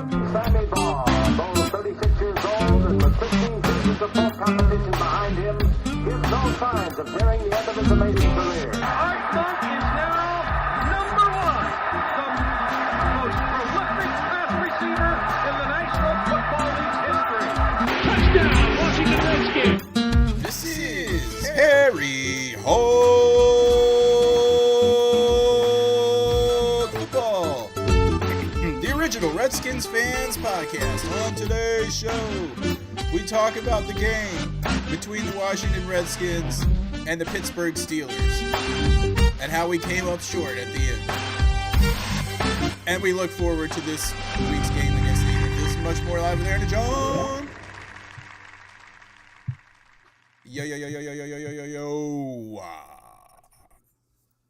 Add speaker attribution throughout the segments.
Speaker 1: Sammy Baugh, though 36 years old and with 15 seasons of full competition behind him, gives no signs of nearing the end of his amazing career.
Speaker 2: Art Monk is now number one, the most prolific pass receiver in the National Football League's history. Touchdown, Washington Redskins.
Speaker 3: This is Harry Hold Football, the original Redskins Fans podcast. On today's show, we talk about the game between the Washington Redskins and the Pittsburgh Steelers and how we came up short at the end. And we look forward to this week's game against the Eagles. This is much more live with Aaron and John. Yo.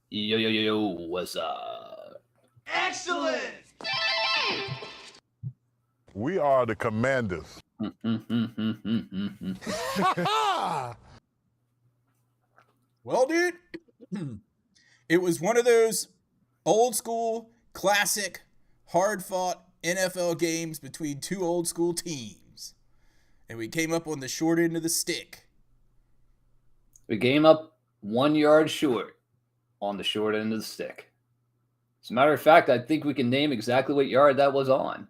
Speaker 4: Yo, what's up?
Speaker 2: Excellent!
Speaker 5: We are the Commanders.
Speaker 3: Well, dude, it was one of those old school, classic, hard-fought NFL games between two old school teams. And we came up on the short end of the stick.
Speaker 4: We came up 1 yard short on the short end of the stick. As a matter of fact, I think we can name exactly what yard that was on.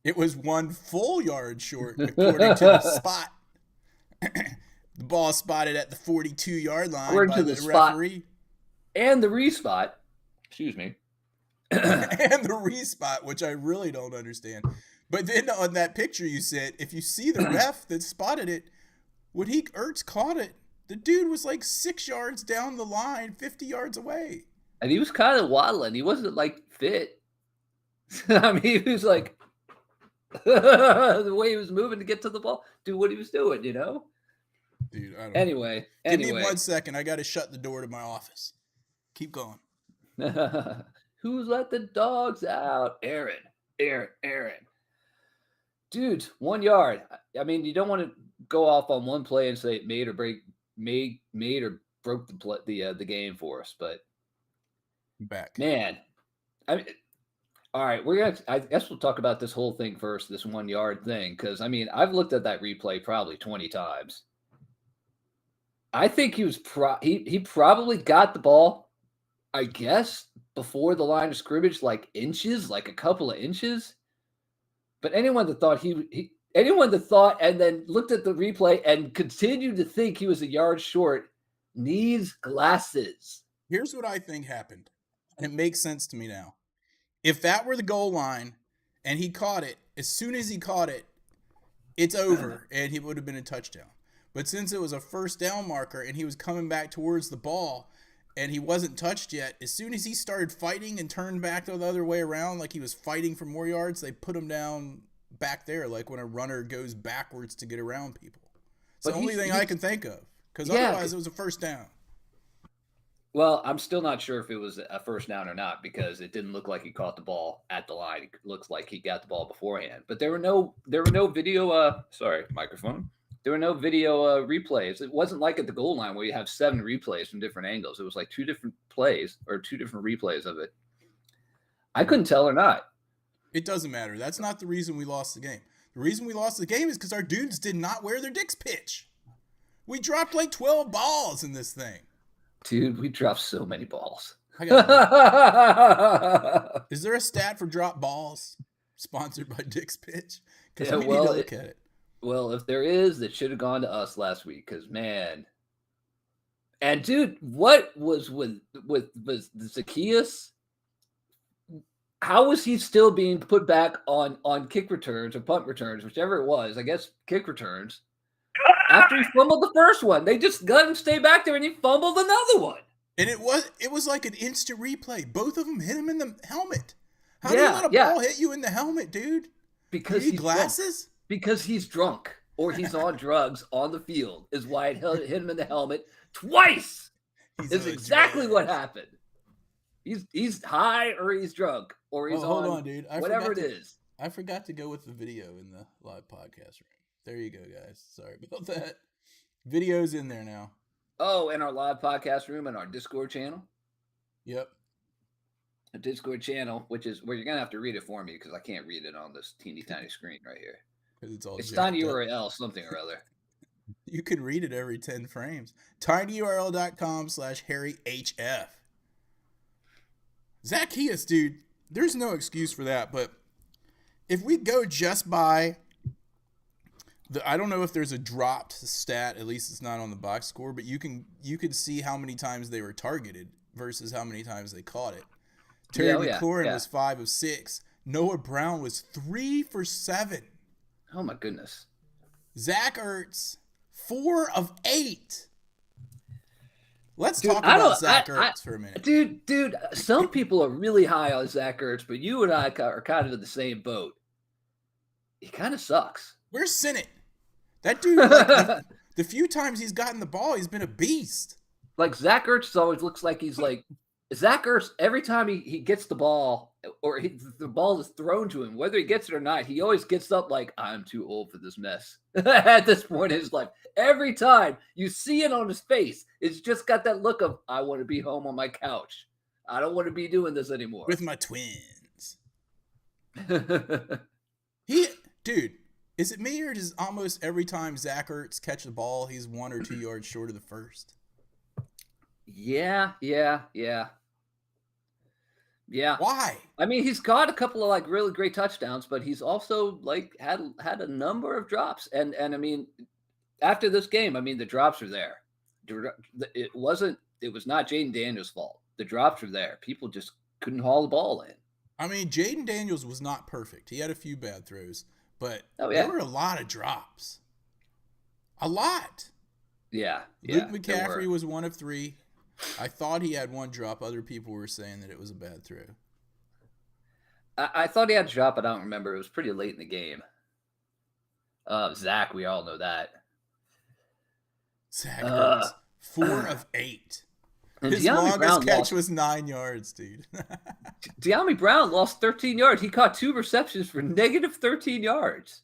Speaker 3: It was 1 full yard short, according to the spot. The ball spotted at the 42-yard line
Speaker 4: According
Speaker 3: by
Speaker 4: to
Speaker 3: the
Speaker 4: the spot.
Speaker 3: referee.
Speaker 4: And the respot, excuse me.
Speaker 3: And the respot, which I really don't understand. But then on that picture you said, if you see the ref that spotted it, when Ertz caught it, the dude was like 6 yards down the line, 50 yards away.
Speaker 4: And he was kind of waddling. He wasn't like fit. I mean, he was like the way he was moving to get to the ball, do what he was doing, you know?
Speaker 3: Dude, I don't
Speaker 4: Anyway.
Speaker 3: Give me 1 second. I got to shut the door to my office. Keep going.
Speaker 4: Who's let the dogs out? Aaron. Dude, 1 yard. I mean, you don't want to go off on one play and say it made or broke the game for us, but
Speaker 3: Back.
Speaker 4: man, I mean, all right, I guess we'll talk about this whole thing first, this 1 yard thing, because I mean, I've looked at that replay probably 20 times. I think he was he probably got the ball, I guess, before the line of scrimmage, like inches, like a couple of inches. But anyone that thought and then looked at the replay and continued to think he was a yard short needs glasses.
Speaker 3: Here's what I think happened, and it makes sense to me now. If that were the goal line and he caught it, as soon as he caught it, it's over, and he would have been a touchdown. But since it was a first down marker and he was coming back towards the ball and he wasn't touched yet, as soon as he started fighting and turned back the other way around like he was fighting for more yards, they put him down back there like when a runner goes backwards to get around people. It's the only thing I can think of, because otherwise it was a first down.
Speaker 4: Well, I'm still not sure if it was a first down or not, because it didn't look like he caught the ball at the line. It looks like he got the ball beforehand. But there were no video microphone. There were no video replays. It wasn't like at the goal line where you have 7 replays from different angles. It was like 2 different plays or 2 different replays of it. I couldn't tell or not.
Speaker 3: It doesn't matter. That's not the reason we lost the game. The reason we lost the game is because our dudes did not wear their dicks pitch. We dropped like 12 balls in this thing.
Speaker 4: Dude, we dropped so many balls.
Speaker 3: Is there a stat for drop balls sponsored by Dick's Pitch? Because
Speaker 4: Yeah,
Speaker 3: we need to look at it.
Speaker 4: Well, if there is, that should have gone to us last week, because man. And dude, what was with Zacchaeus? How was he still being put back on kick returns or punt returns, whichever it was? I guess kick returns. After he fumbled the first one, they just let him stay back there, and he fumbled another one.
Speaker 3: And it was like an instant replay. Both of them hit him in the helmet. How do you let a ball hit you in the helmet, dude?
Speaker 4: Because
Speaker 3: he's glasses.
Speaker 4: Drunk. Because he's drunk or he's on drugs on the field is why it hit him in the helmet twice. Is exactly what happened. He's high or he's drunk or he's
Speaker 3: hold on, dude.
Speaker 4: Whatever it is.
Speaker 3: I forgot to go with the video in the live podcast room. There you go, guys. Sorry about that. Video's in there now.
Speaker 4: Oh, in our live podcast room and our Discord channel?
Speaker 3: Yep.
Speaker 4: Discord channel, which is where you're gonna have to read it for me because I can't read it on this teeny tiny screen right here.
Speaker 3: 'Cause it's all
Speaker 4: It's
Speaker 3: jacked
Speaker 4: tiny
Speaker 3: up.
Speaker 4: URL something or other.
Speaker 3: You can read it every 10 frames. tinyurl.com/HarryHF. Zacchaeus, dude, there's no excuse for that, but if we go just by I don't know if there's a dropped stat, at least it's not on the box score, but you can see how many times they were targeted versus how many times they caught it. Terry McLaurin was 5 of 6. Noah Brown was 3 for 7.
Speaker 4: Oh my goodness.
Speaker 3: Zach Ertz, 4 of 8. Let's
Speaker 4: Dude,
Speaker 3: talk about Zach Ertz for a minute.
Speaker 4: Dude, some people are really high on Zach Ertz, but you and I are kind of in the same boat. He kind of sucks.
Speaker 3: Where's Sinnott? That dude, like, the few times he's gotten the ball, he's been a beast.
Speaker 4: Like Zach Ertz always looks like he's like Zach Ertz. Every time he gets the ball or the ball is thrown to him, whether he gets it or not, he always gets up like, I'm too old for this mess. At this point in his life, every time you see it on his face, it's just got that look of, I want to be home on my couch. I don't want to be doing this anymore.
Speaker 3: With my twins. Dude, is it me or does almost every time Zach Ertz catch the ball, he's 1 or 2 yards short of the first?
Speaker 4: Yeah.
Speaker 3: Why?
Speaker 4: I mean, he's got a couple of like really great touchdowns, but he's also like had a number of drops. And I mean, after this game, I mean, the drops are there. It was not Jaden Daniels' fault. The drops were there. People just couldn't haul the ball in.
Speaker 3: I mean, Jaden Daniels was not perfect. He had a few bad throws, but
Speaker 4: Oh, yeah.
Speaker 3: there were a lot of drops. A lot.
Speaker 4: Yeah.
Speaker 3: Luke McCaffrey was 1 of 3. I thought he had 1 drop. Other people were saying that it was a bad throw.
Speaker 4: I thought he had a drop, but I don't remember. It was pretty late in the game. Zach, we all know that.
Speaker 3: Zach Ertz, 4 of 8.
Speaker 4: And
Speaker 3: His longest catch was 9 yards, dude.
Speaker 4: De'Ami Brown lost 13 yards. He caught 2 receptions for negative 13 yards.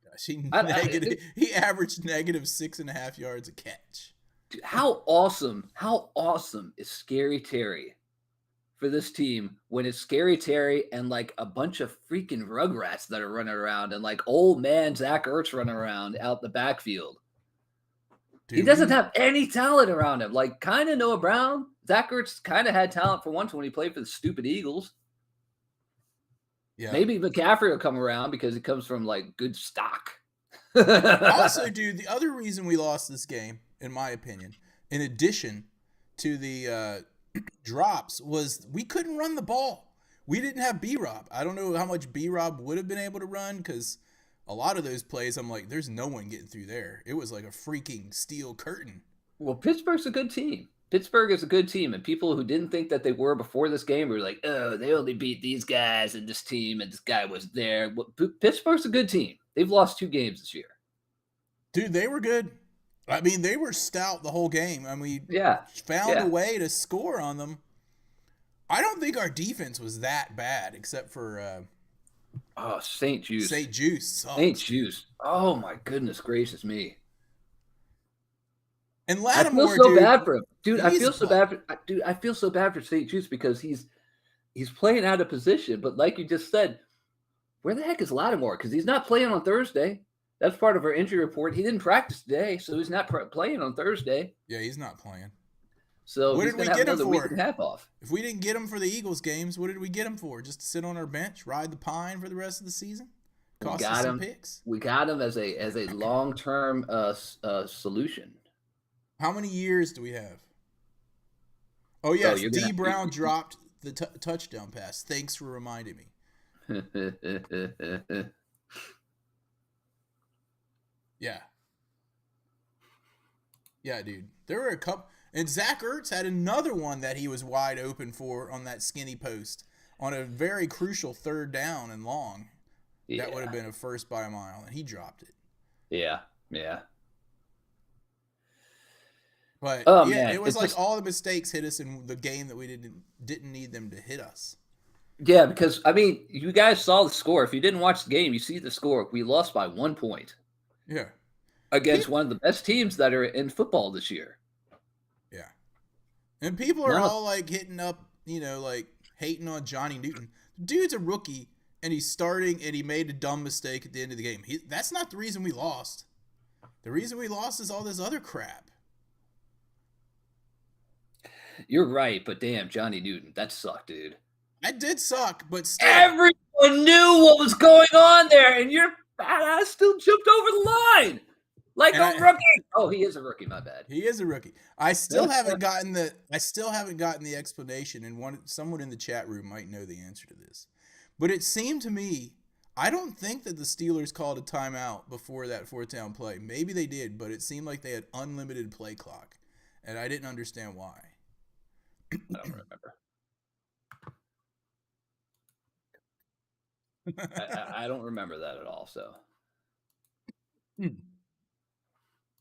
Speaker 3: Gosh, he averaged negative 6.5 yards a catch.
Speaker 4: Dude, how awesome is Scary Terry for this team when it's Scary Terry and like a bunch of freaking rugrats that are running around and like old man Zach Ertz running around out the backfield. Dude, he doesn't have any talent around him. Like kind of Noah Brown. Zach Ertz kind of had talent for once when he played for the stupid Eagles. Yeah. Maybe McCaffrey will come around because he comes from like good stock.
Speaker 3: Also, dude, the other reason we lost this game, in my opinion, in addition to the drops, was we couldn't run the ball. We didn't have B-Rob. I don't know how much B-Rob would have been able to run because a lot of those plays, I'm like, there's no one getting through there. It was like a freaking steel curtain.
Speaker 4: Well, Pittsburgh's a good team. Pittsburgh is a good team, and people who didn't think that they were before this game were like, oh, they only beat these guys and this team, and this guy was there. Well, Pittsburgh's a good team. They've lost 2 games this year.
Speaker 3: Dude, they were good. I mean, they were stout the whole game. I mean, found a way to score on them. I don't think our defense was that bad, except for
Speaker 4: St. Juice.
Speaker 3: St. Juice sucks.
Speaker 4: St. Juice. Oh my goodness gracious me.
Speaker 3: And Lattimore,
Speaker 4: I feel so bad for him. Dude, I feel so bad for St. Juice because he's playing out of position, but like you just said, where the heck is Lattimore? Because he's not playing on Thursday. That's part of our injury report. He didn't practice today, so he's not playing on Thursday.
Speaker 3: Yeah, he's not playing.
Speaker 4: So what did we get him for? Week and a half off.
Speaker 3: If we didn't get him for the Eagles games, what did we get him for? Just to sit on our bench, ride the pine for the rest of the season?
Speaker 4: Cost us some picks. We got him as a long-term solution.
Speaker 3: How many years do we have? Oh, yes, D. Brown dropped the touchdown pass. Thanks for reminding me. Yeah. Yeah, dude. There were a couple. And Zach Ertz had another one that he was wide open for on that skinny post on a very crucial 3rd down and long. Yeah. That would have been a first by a mile, and he dropped it.
Speaker 4: Yeah.
Speaker 3: But it was like all the mistakes hit us in the game that we didn't need them to hit us.
Speaker 4: Yeah, because I mean, you guys saw the score. If you didn't watch the game, you see the score. We lost by 1 point.
Speaker 3: Yeah.
Speaker 4: Against one of the best teams that are in football this year.
Speaker 3: Yeah. And people are all like hitting up like hating on Johnny Newton. Dude's a rookie and he's starting and he made a dumb mistake at the end of the game. That's not the reason we lost. The reason we lost is all this other crap.
Speaker 4: You're right, but damn, Johnny Newton, that sucked, dude.
Speaker 3: That did suck, but still.
Speaker 4: Everyone knew what was going on there, and your fat ass still jumped over the line like a rookie. Oh, he is a rookie. My bad.
Speaker 3: He is a rookie. I still haven't gotten the explanation, and someone in the chat room might know the answer to this. But it seemed to me, I don't think that the Steelers called a timeout before that fourth down play. Maybe they did, but it seemed like they had unlimited play clock, and I didn't understand why.
Speaker 4: I don't remember. I don't remember that at all. So,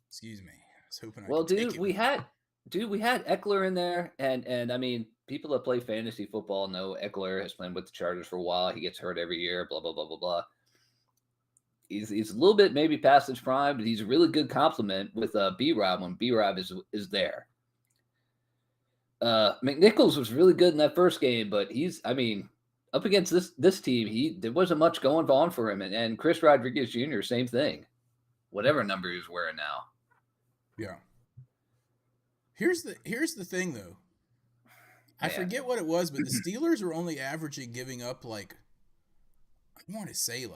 Speaker 3: excuse me. I was hoping.
Speaker 4: Well, dude, we had Eckler in there, and I mean, people that play fantasy football know Eckler has played with the Chargers for a while. He gets hurt every year. Blah blah blah blah blah. He's a little bit maybe past his prime, but he's a really good complement with B-Rob when B-Rob is there. McNichols was really good in that first game, but up against this team, there wasn't much going on for him. And Chris Rodriguez Jr., same thing. Whatever number he was wearing now.
Speaker 3: Yeah. Here's the thing, though. I forget what it was, but the Steelers were only averaging giving up I want to say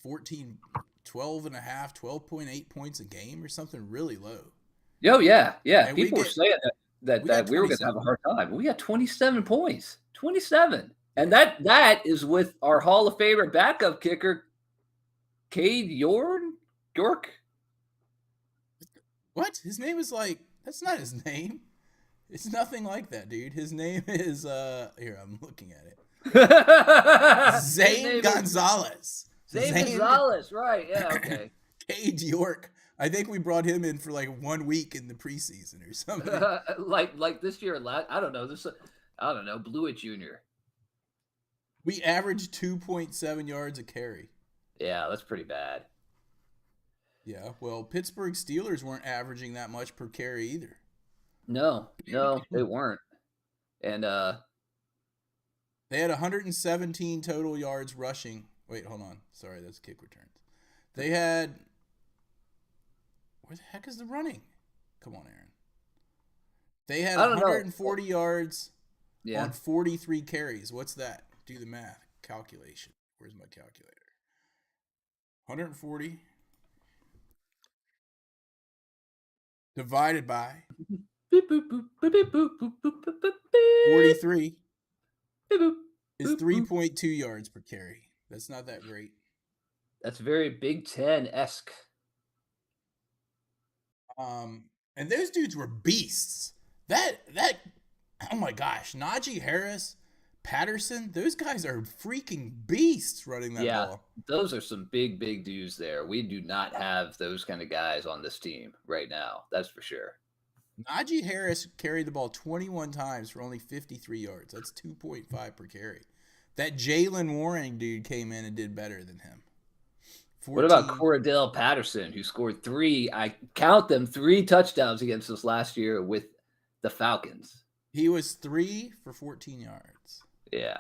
Speaker 3: 14, 12 and a half, 12.8 points a game or something really low.
Speaker 4: Oh, yeah. Yeah.
Speaker 3: And
Speaker 4: people were saying that we were going to have a hard time. We got 27 points. 27. And that is with our Hall of Famer backup kicker, Cade York.
Speaker 3: What? His name is that's not his name. It's nothing like that, dude. His name is here, I'm looking at it. Zane Gonzalez.
Speaker 4: Zane Gonzalez, right. Yeah, okay.
Speaker 3: Cade York. I think we brought him in for 1 week in the preseason or something.
Speaker 4: like this year, I don't know, Blewett Jr.
Speaker 3: We averaged 2.7 yards a carry.
Speaker 4: Yeah, that's pretty bad.
Speaker 3: Yeah, well, Pittsburgh Steelers weren't averaging that much per carry either.
Speaker 4: No, they weren't. And
Speaker 3: they had 117 total yards rushing. Wait, hold on. Sorry, that's kick returns. They had where the heck is the running? Come on, Aaron. They had 140 yards on 43 carries. What's that? Do the math. Calculation. Where's my calculator? 140 divided by 43 is 3.2 yards per carry. That's not that great.
Speaker 4: That's very Big Ten-esque.
Speaker 3: And those dudes were beasts. That oh my gosh, Najee Harris, Patterson, those guys are freaking beasts running that ball.
Speaker 4: Those are some big dudes there. We do not have those kind of guys on this team right now. That's for sure.
Speaker 3: Najee Harris carried the ball 21 times for only 53 yards. That's 2.5 per carry. That Jalen Warren dude came in and did better than him. 14.
Speaker 4: What about Cordell Patterson, who scored 3 touchdowns against us last year with the Falcons?
Speaker 3: He was 3 for 14 yards.
Speaker 4: Yeah.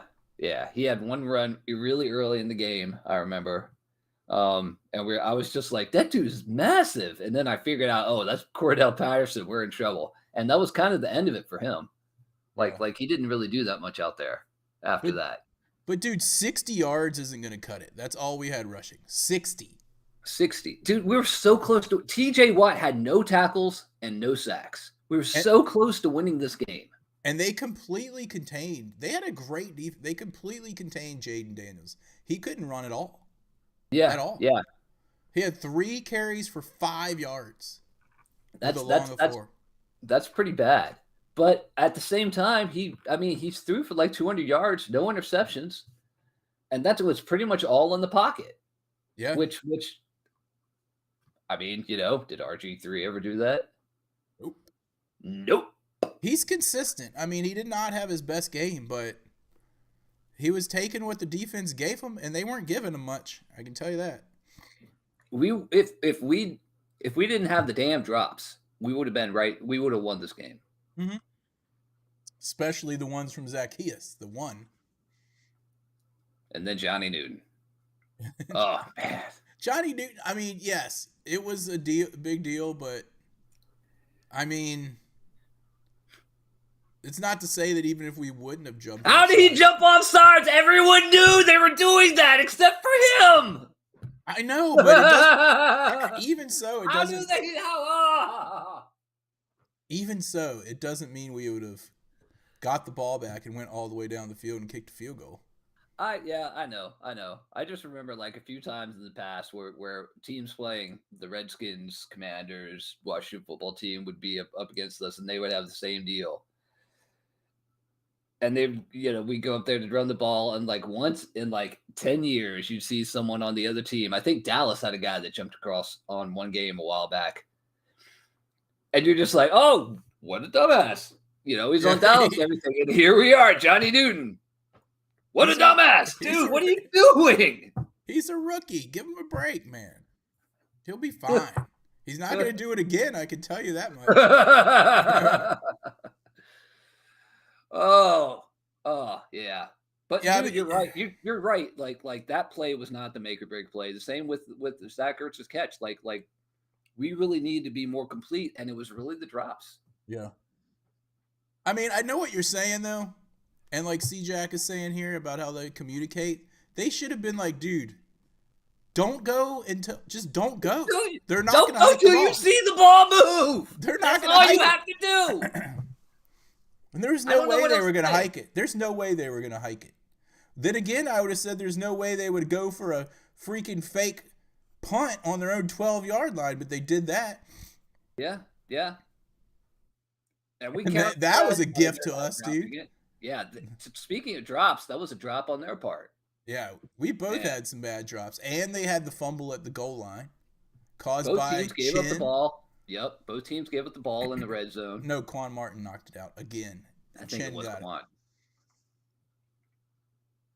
Speaker 4: He had one run really early in the game, I remember. I was just like, that dude is massive. And then I figured out, oh, that's Cordell Patterson. We're in trouble. And that was kind of the end of it for him. Like he didn't really do that much out there after that.
Speaker 3: But, dude, 60 yards isn't going to cut it. That's all we had rushing. 60.
Speaker 4: Dude, we were so close to – TJ Watt had no tackles and no sacks. We were so close to winning this game.
Speaker 3: And they completely contained – they had a great defense. They completely contained Jaden Daniels. He couldn't run at all.
Speaker 4: Yeah.
Speaker 3: At all.
Speaker 4: Yeah.
Speaker 3: He had 3 carries for 5 yards.
Speaker 4: That's pretty bad. But at the same time, he's threw for 200 yards, no interceptions, and that was pretty much all in the pocket.
Speaker 3: Yeah.
Speaker 4: Which, did RG3 ever do that? Nope.
Speaker 3: He's consistent. He did not have his best game, but he was taking what the defense gave him, and they weren't giving him much. I can tell you that.
Speaker 4: If we didn't have the damn drops, we would have been right. We would have won this game.
Speaker 3: Mm-hmm. Especially the ones from Zacchaeus, the one.
Speaker 4: And then Johnny Newton. Oh, man.
Speaker 3: Johnny Newton, I mean, yes, it was a big deal, but I mean, it's not to say that even if we wouldn't have jumped
Speaker 4: How did he jump off sides? Everyone knew they were doing that except for him.
Speaker 3: I know, but it doesn't. Even so, it
Speaker 4: How
Speaker 3: doesn't.
Speaker 4: do they? How?
Speaker 3: Even so, it doesn't mean we would have got the ball back and went all the way down the field and kicked a field goal.
Speaker 4: I know. I just remember like a few times in the past where teams playing the Redskins, Commanders, Washington football team would be up against us, and they would have the same deal. And they, we go up there to run the ball, and like once in like 10 years, you'd see someone on the other team. I think Dallas had a guy that jumped across on one game a while back, and you're just like, oh, what a dumbass! He's on Dallas and everything, and here we are, Johnny Newton. What a dumbass, dude! What are you doing?
Speaker 3: He's a rookie. Give him a break, man. He'll be fine. He's not going to do it again. I can tell you that much.
Speaker 4: Oh, yeah. But
Speaker 3: yeah,
Speaker 4: dude, you're right. You're right. Like that play was not the make or break play. The same with Zach Ertz's catch. Like we really needed to be more complete, and it was really the drops.
Speaker 3: Yeah. I mean, I know what you're saying though. And like C-Jack is saying here about how they communicate, they should have been like, dude, don't go until just don't go. They're not going to hike the ball.
Speaker 4: You see the ball move.
Speaker 3: They're not going to
Speaker 4: hike it.
Speaker 3: That's all you have to do. And there's no way they were going to hike it. There's no way they were going to hike it. Then again, I would have said there's no way they would go for a freaking fake punt on their own 12-yard line, but they did that.
Speaker 4: Yeah. And
Speaker 3: that was a gift to us, dude.
Speaker 4: Yeah, speaking of drops, that was a drop on their part.
Speaker 3: Yeah, we both had some bad drops, and they had the fumble at the goal line caused
Speaker 4: both
Speaker 3: by
Speaker 4: teams gave up the ball. Yep, both teams gave up the ball in the red zone.
Speaker 3: No, Quan Martin knocked it out again.
Speaker 4: I think it was Quan.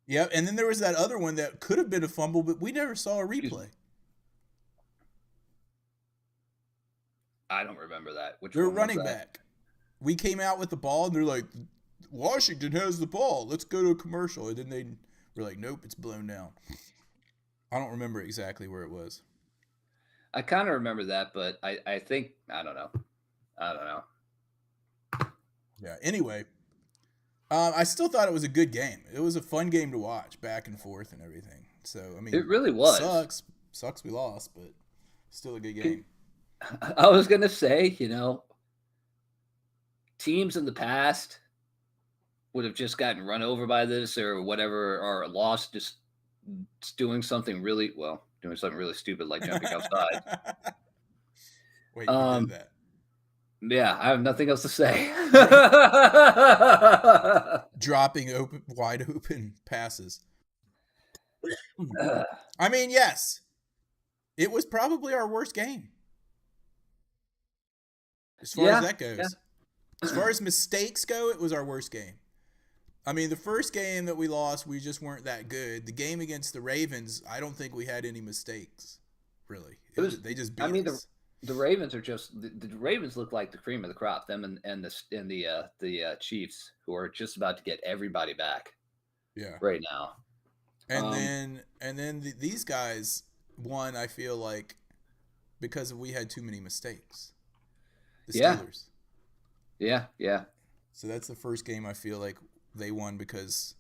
Speaker 3: Yep, and then there was that other one that could have been a fumble, but we never saw a replay.
Speaker 4: I don't remember that.
Speaker 3: They're running back. We came out with the ball, and they're like, Washington has the ball. Let's go to a commercial. And then they were like, nope, it's blown down. I don't remember exactly where it was.
Speaker 4: I kind of remember that, but I think, I don't know.
Speaker 3: Yeah, anyway, I still thought it was a good game. It was a fun game to watch, back and forth and everything. So, I mean,
Speaker 4: it really was.
Speaker 3: Sucks we lost, but still a good game.
Speaker 4: I was going to say, teams in the past would have just gotten run over by this or whatever, or lost just doing something really stupid like jumping outside.
Speaker 3: Wait, you did that?
Speaker 4: Yeah, I have nothing else to say.
Speaker 3: Dropping wide open passes. I mean, yes, it was probably our worst game. As far as that goes. Yeah. As far as mistakes go, it was our worst game. I mean, the first game that we lost, we just weren't that good. The game against the Ravens, I don't think we had any mistakes, really. They just beat us.
Speaker 4: The Ravens are just the Ravens look like the cream of the crop. Them and the Chiefs, who are just about to get everybody back.
Speaker 3: Yeah.
Speaker 4: Right now.
Speaker 3: And then these guys won, I feel like, because we had too many mistakes. The Steelers.
Speaker 4: Yeah.
Speaker 3: So that's the first game I feel like they won because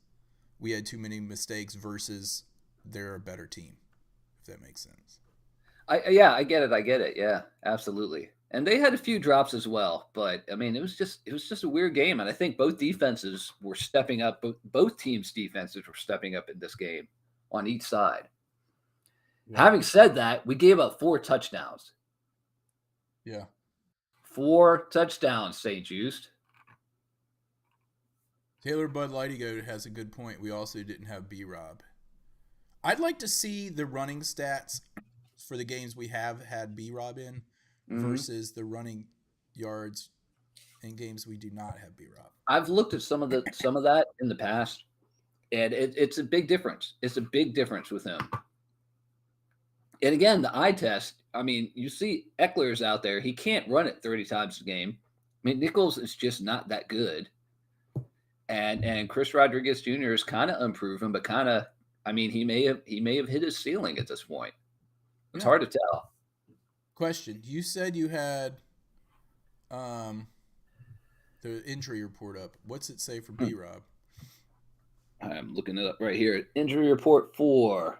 Speaker 3: we had too many mistakes versus they're a better team, if that makes sense.
Speaker 4: I get it. Yeah, absolutely. And they had a few drops as well, but I mean, it was just a weird game. And I think both defenses were stepping up. Both teams' defenses were stepping up in this game on each side. Yeah. Having said that, we gave up 4 touchdowns.
Speaker 3: Yeah.
Speaker 4: 4 touchdowns, St. Juiced.
Speaker 3: Taylor Bud Lightygoat has a good point. We also didn't have B-Rob. I'd like to see the running stats for the games we have had B-Rob in versus the running yards in games we do not have B-Rob.
Speaker 4: I've looked at some of that in the past, and it's a big difference. It's a big difference with him. And again, the eye test, I mean, you see Eckler's out there. He can't run it 30 times a game. I mean, Nichols is just not that good. And Chris Rodriguez Jr. is kind of unproven, but kind of, I mean, he may have hit his ceiling at this point. It's hard to tell.
Speaker 3: Question: you said you had the injury report up. What's it say for B-Rob?
Speaker 4: I'm looking it up right here. Injury report 4.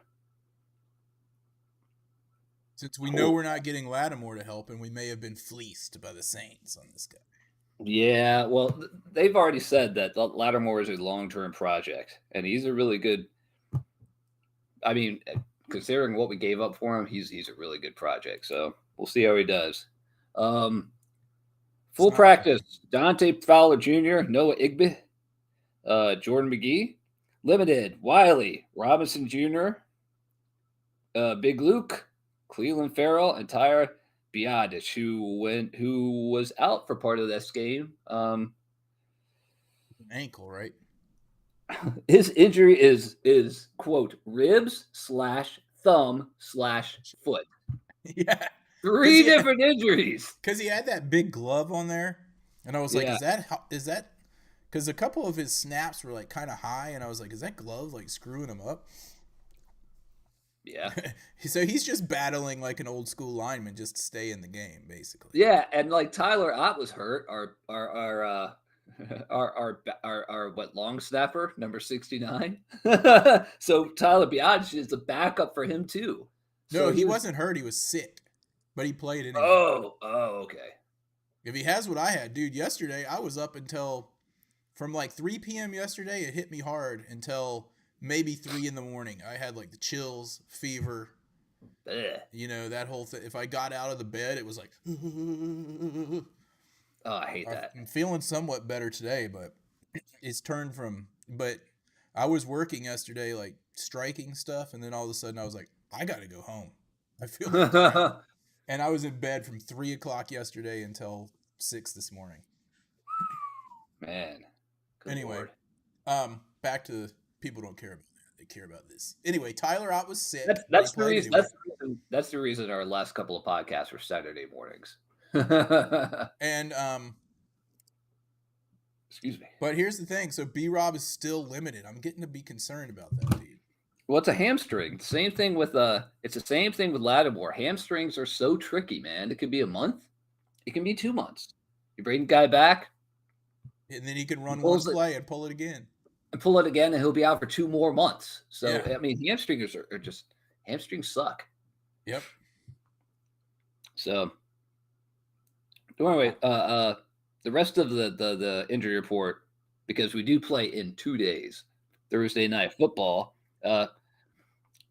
Speaker 3: Since we know we're not getting Lattimore to help, and we may have been fleeced by the Saints on this guy.
Speaker 4: Yeah, well, they've already said that Lattimore is a long-term project, and he's a really good. I mean, considering what we gave up for him, he's a really good project. So we'll see how he does. Full practice: Dante Fowler Jr., Noah Igby, Jordan McGee. Limited: Wiley, Robinson Jr., Big Luke, Cleveland Farrell, and Tyra Biadasz, who was out for part of this game.
Speaker 3: Ankle, right?
Speaker 4: His injury is quote ribs/thumb/foot.
Speaker 3: Yeah,
Speaker 4: 3 different injuries.
Speaker 3: Because he had that big glove on there, and I was like,
Speaker 4: Yeah.
Speaker 3: is that? Because a couple of his snaps were like kind of high, and I was like, is that glove like screwing him up?
Speaker 4: Yeah.
Speaker 3: So he's just battling like an old school lineman just to stay in the game, basically.
Speaker 4: Yeah, and like Tyler Ott was hurt. Our what long snapper number 69. So Tyler Biadasz is the backup for him too.
Speaker 3: No,
Speaker 4: So
Speaker 3: he wasn't hurt. He was sick, but he played anyway.
Speaker 4: Oh, okay.
Speaker 3: If he has what I had, dude, yesterday I was up until from like 3 p.m. yesterday. It hit me hard until maybe 3 in the morning. I had like the chills, fever,
Speaker 4: Ugh.
Speaker 3: you know, that whole thing. If I got out of the bed, it was like,
Speaker 4: Oh, I hate that.
Speaker 3: I'm feeling somewhat better today, but it's turned from, but I was working yesterday, like striking stuff. And then all of a sudden I was like, I got to go home. I feel like crap. And I was in bed from 3 o'clock yesterday until 6 this morning.
Speaker 4: Man. Good
Speaker 3: Anyway,
Speaker 4: Lord.
Speaker 3: back to people don't care about that. They care about this. Anyway, Tyler Ott was sick.
Speaker 4: That's
Speaker 3: He
Speaker 4: the
Speaker 3: played
Speaker 4: reason.
Speaker 3: anyway.
Speaker 4: That's the reason our last couple of podcasts were Saturday mornings.
Speaker 3: And
Speaker 4: Excuse me.
Speaker 3: but here's the thing. So B-Rob is still limited. I'm getting to be concerned about that, dude.
Speaker 4: Well, it's a hamstring. Same thing with it's the same thing with Lattimore. Hamstrings are so tricky, man. It could be a month. It can be 2 months. You bring the guy back
Speaker 3: And then he can run one
Speaker 4: Pulls it.
Speaker 3: play and pull it again.
Speaker 4: and pull it again, and he'll be out for 2 more months. So
Speaker 3: Yeah.
Speaker 4: I mean, hamstrings are just hamstrings suck.
Speaker 3: Yep.
Speaker 4: So anyway, the rest of the injury report, because we do play in 2 days, Thursday night football.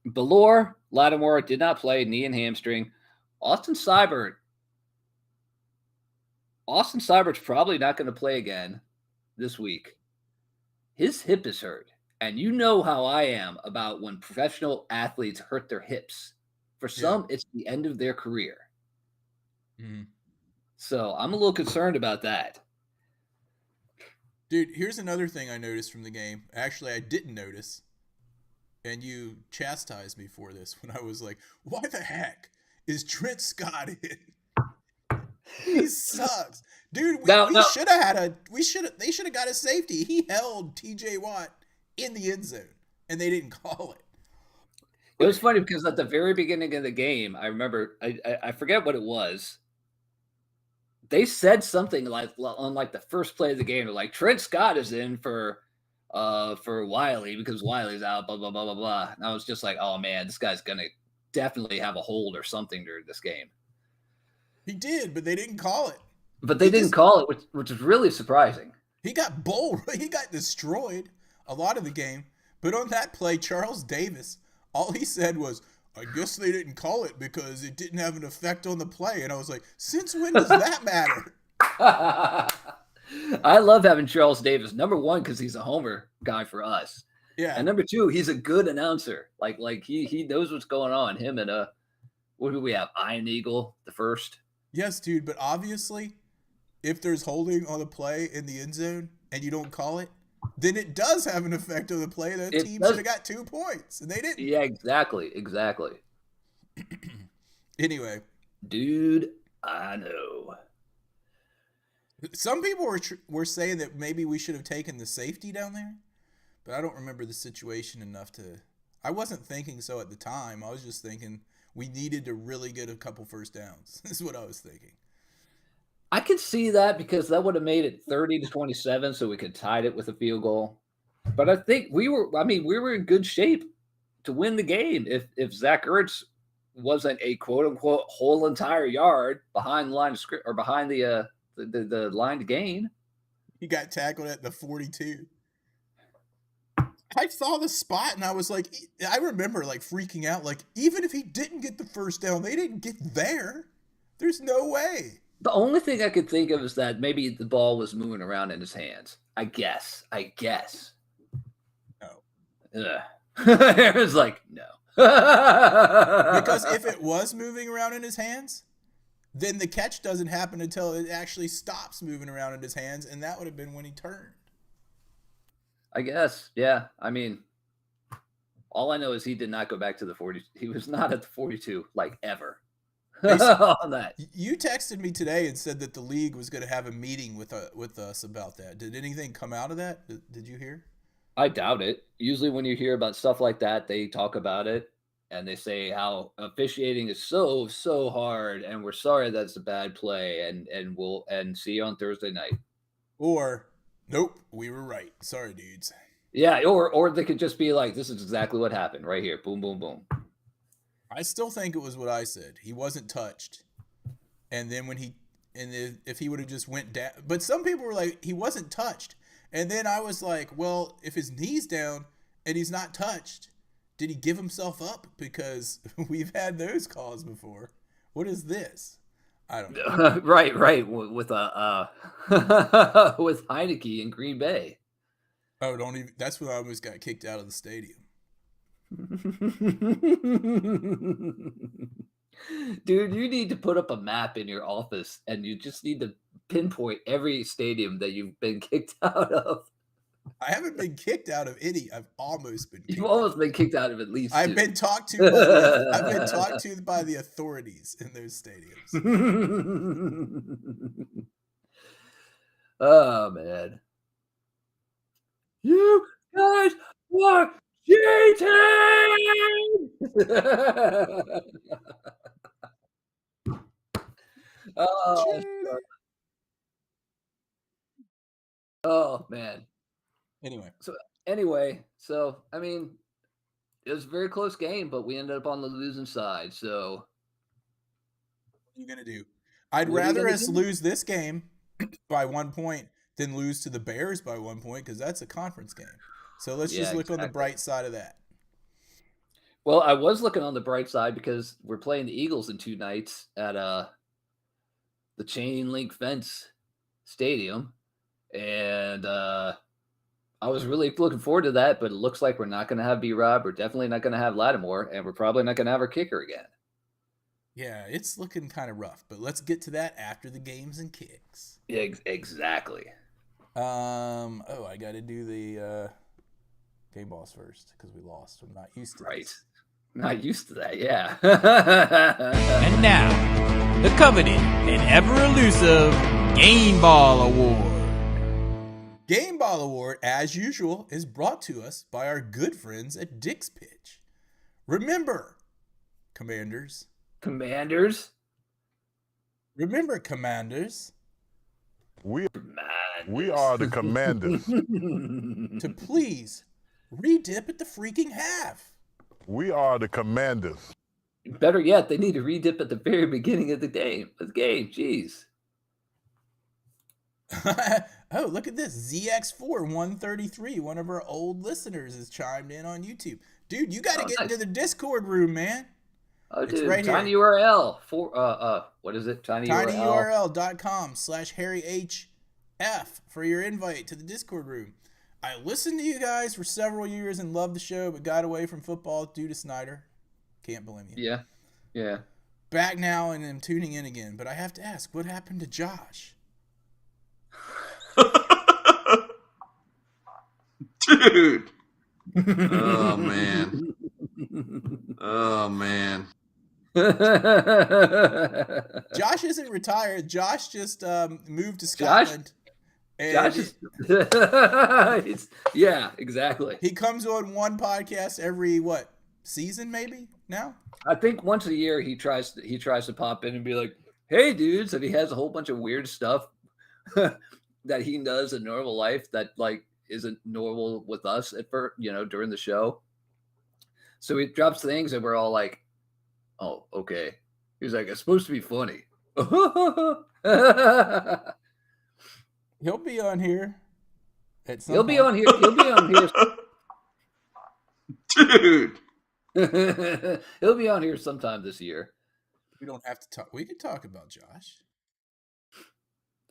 Speaker 4: Ballore, Lattimore did not play, knee and hamstring. Austin Seibert's probably not going to play again this week. His hip is hurt. And you know how I am about when professional athletes hurt their hips. For some, it's the end of their career.
Speaker 3: Mm-hmm.
Speaker 4: So I'm a little concerned about that.
Speaker 3: Dude, here's another thing I noticed from the game. Actually, I didn't notice. And you chastised me for this when I was like, why the heck is Trent Scott in? He sucks. Dude, they should have got a safety. He held TJ Watt in the end zone and they didn't call it.
Speaker 4: It was funny because at the very beginning of the game, I remember, I forget what it was. They said something like on like the first play of the game, they're like, Trent Scott is in for Wiley because Wiley's out, blah, blah, blah, blah, blah. And I was just like, oh man, this guy's going to definitely have a hold or something during this game.
Speaker 3: He did, but they didn't call it.
Speaker 4: But they didn't call it, which is really surprising.
Speaker 3: He got bowled. He got destroyed a lot of the game. But on that play, Charles Davis, all he said was, I guess they didn't call it because it didn't have an effect on the play. And I was like, since when does that matter?
Speaker 4: I love having Charles Davis. Number one, because he's a homer guy for us.
Speaker 3: Yeah.
Speaker 4: And number two, he's a good announcer. Like he knows what's going on. Him and what do we have? Iron Eagle, the first.
Speaker 3: Yes, dude. But obviously, if there's holding on the play in the end zone and you don't call it, then it does have an effect on the play. The team should have got 2 points, and they didn't.
Speaker 4: Yeah, exactly.
Speaker 3: Anyway.
Speaker 4: Dude, I know.
Speaker 3: Some people were saying that maybe we should have taken the safety down there, but I don't remember the situation enough to. I wasn't thinking so at the time. I was just thinking we needed to really get a couple first downs. Is what I was thinking.
Speaker 4: I could see that because that would have made it 30-27, so we could tied it with a field goal. But I think we were in good shape to win the game if Zach Ertz wasn't a quote unquote whole entire yard behind the line of script or behind the line to gain.
Speaker 3: He got tackled at the 42. I saw the spot and I was like, I remember like freaking out. Like, even if he didn't get the first down, they didn't get there. There's no way.
Speaker 4: The only thing I could think of is that maybe the ball was moving around in his hands. I guess.
Speaker 3: No.
Speaker 4: It was like, no.
Speaker 3: Because if it was moving around in his hands, then the catch doesn't happen until it actually stops moving around in his hands, and that would have been when he turned.
Speaker 4: I guess, yeah. I mean, all I know is he did not go back to the 40. He was not at the 42, like, ever. On that.
Speaker 3: You texted me today and said that the league was going to have a meeting with us about that. Did anything come out of that? Did you hear?
Speaker 4: I doubt it. Usually when you hear about stuff like that, they talk about it, and they say how officiating is so hard, and we're sorry that's a bad play, and we'll see you on Thursday night.
Speaker 3: Or, nope, we were right. Sorry, dudes.
Speaker 4: Yeah, or they could just be like, this is exactly what happened right here. Boom, boom, boom.
Speaker 3: I still think it was what I said. He wasn't touched. And then if he would have just went down. But some people were like, he wasn't touched. And then I was like, well, if his knee's down and he's not touched, did he give himself up? Because we've had those calls before. What is this? I don't know.
Speaker 4: Right. With with Heineke in Green Bay.
Speaker 3: Oh, don't even. That's when I almost got kicked out of the stadium.
Speaker 4: Dude, you need to put up a map in your office, and you just need to pinpoint every stadium that you've been kicked out of.
Speaker 3: I haven't been kicked out of any. I've almost been.
Speaker 4: You've almost been kicked out of at least.
Speaker 3: I've been talked to. I've been talked to by the authorities in those stadiums.
Speaker 4: Oh man, you guys are cheating! Oh man. Anyway, so I mean, it was a very close game, but we ended up on the losing side. So
Speaker 3: what are you gonna do? I'd rather us lose this game by 1 point than lose to the Bears by 1 point, because that's a conference game. So let's just look on the bright side of that.
Speaker 4: Well, I was looking on the bright side because we're playing the Eagles in 2 nights at the chain link fence stadium. And I was really looking forward to that, but it looks like we're not going to have B-Rob. We're definitely not going to have Lattimore, and we're probably not going to have our kicker again.
Speaker 3: Yeah, it's looking kind of rough, but let's get to that after the games and kicks.
Speaker 4: Yeah, exactly.
Speaker 3: I got to do the game balls first because we lost. I'm not used to this.
Speaker 4: Not used to that, yeah.
Speaker 6: And now, the coveted and ever-elusive Game Ball Award.
Speaker 3: Game Ball Award, as usual, is brought to us by our good friends at Dick's Pitch. Remember, Commanders. Remember, Commanders.
Speaker 5: We are the Commanders.
Speaker 3: To please redip at the freaking half.
Speaker 5: We are the Commanders.
Speaker 4: Better yet, they need to redip at the very beginning of the game. Jeez.
Speaker 3: Oh, look at this. ZX4133, one of our old listeners, has chimed in on YouTube. Dude, you got to get into the Discord room, man.
Speaker 4: Oh,
Speaker 3: it's
Speaker 4: dude,
Speaker 3: right
Speaker 4: tiny
Speaker 3: here.
Speaker 4: URL for what is it?
Speaker 3: tinyurl.com/HarryHF for your invite to the Discord room. I listened to you guys for several years and loved the show, but got away from football due to Snyder. Can't blame you.
Speaker 4: Yeah.
Speaker 3: Back now and am tuning in again, but I have to ask, what happened to Josh?
Speaker 7: Dude. Oh man. Oh man.
Speaker 3: Josh isn't retired. Josh just moved to Scotland.
Speaker 4: Josh is, yeah, exactly.
Speaker 3: He comes on one podcast every season maybe now.
Speaker 4: I think once a year he tries to pop in and be like, "Hey, dudes," and he has a whole bunch of weird stuff that he does in normal life that like isn't normal with us at first, during the show. So he drops things and we're all like, "Oh, okay." He's like, "It's supposed to be funny."
Speaker 3: He'll be on here.
Speaker 4: He'll be on here.
Speaker 7: Dude.
Speaker 4: He'll be on here sometime this year.
Speaker 3: We don't have to talk. We can talk about Josh.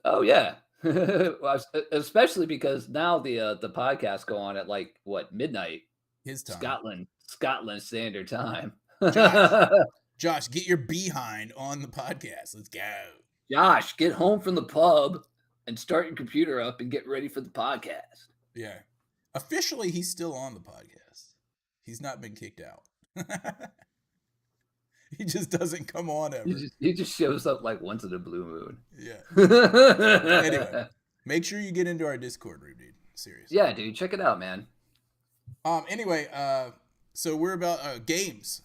Speaker 4: Oh yeah, especially because now the podcast go on at midnight
Speaker 3: his time,
Speaker 4: Scotland Standard Time.
Speaker 3: Josh, get your behind on the podcast. Let's go.
Speaker 4: Josh, get home from the pub and start your computer up and get ready for the podcast.
Speaker 3: Yeah, officially he's still on the podcast. He's not been kicked out. He just doesn't come on ever.
Speaker 4: He just shows up like once in a blue moon.
Speaker 3: Yeah. Anyway, make sure you get into our Discord room, dude. Seriously.
Speaker 4: Yeah, dude, check it out, man.
Speaker 3: Anyway, so we're about games.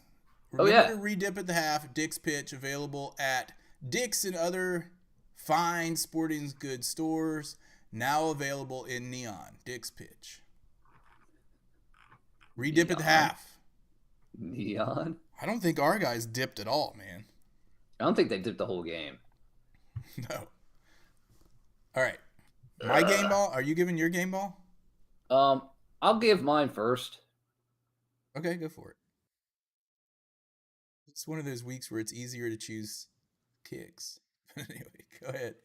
Speaker 4: Remember
Speaker 3: to redip at the half. Dick's Pitch available at Dick's and other fine sporting goods stores. Now available in Neon. Dick's Pitch. Redip at the half.
Speaker 4: Neon?
Speaker 3: I don't think our guys dipped at all, man.
Speaker 4: I don't think they dipped the whole game.
Speaker 3: No. All right. My game ball. Are you giving your game ball?
Speaker 4: I'll give mine first.
Speaker 3: Okay, go for it. It's one of those weeks where it's easier to choose kicks. Anyway, go ahead.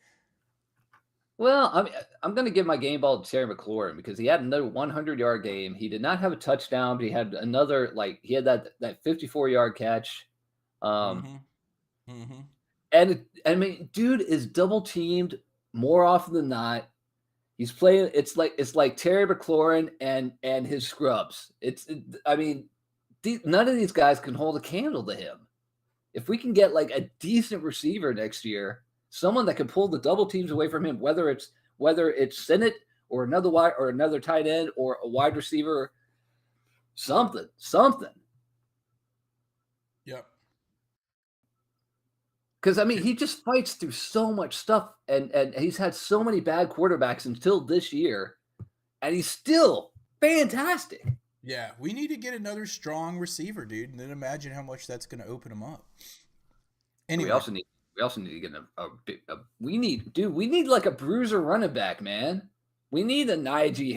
Speaker 4: Well, I'm going to give my game ball to Terry McLaurin because he had another 100-yard game. He did not have a touchdown, but he had another, he had that 54-yard catch. And I mean, dude is double teamed more often than not. He's playing. It's like Terry McLaurin and his scrubs. None of these guys can hold a candle to him. If we can get a decent receiver next year, someone that can pull the double teams away from him, whether it's Sennett or another tight end or a wide receiver, something.
Speaker 3: Yep.
Speaker 4: Because he just fights through so much stuff, and he's had so many bad quarterbacks until this year, and he's still fantastic.
Speaker 3: Yeah, we need to get another strong receiver, dude, and then imagine how much that's going to open him up. Anyway,
Speaker 4: we also need to get we need like a bruiser running back, man. We need a Najee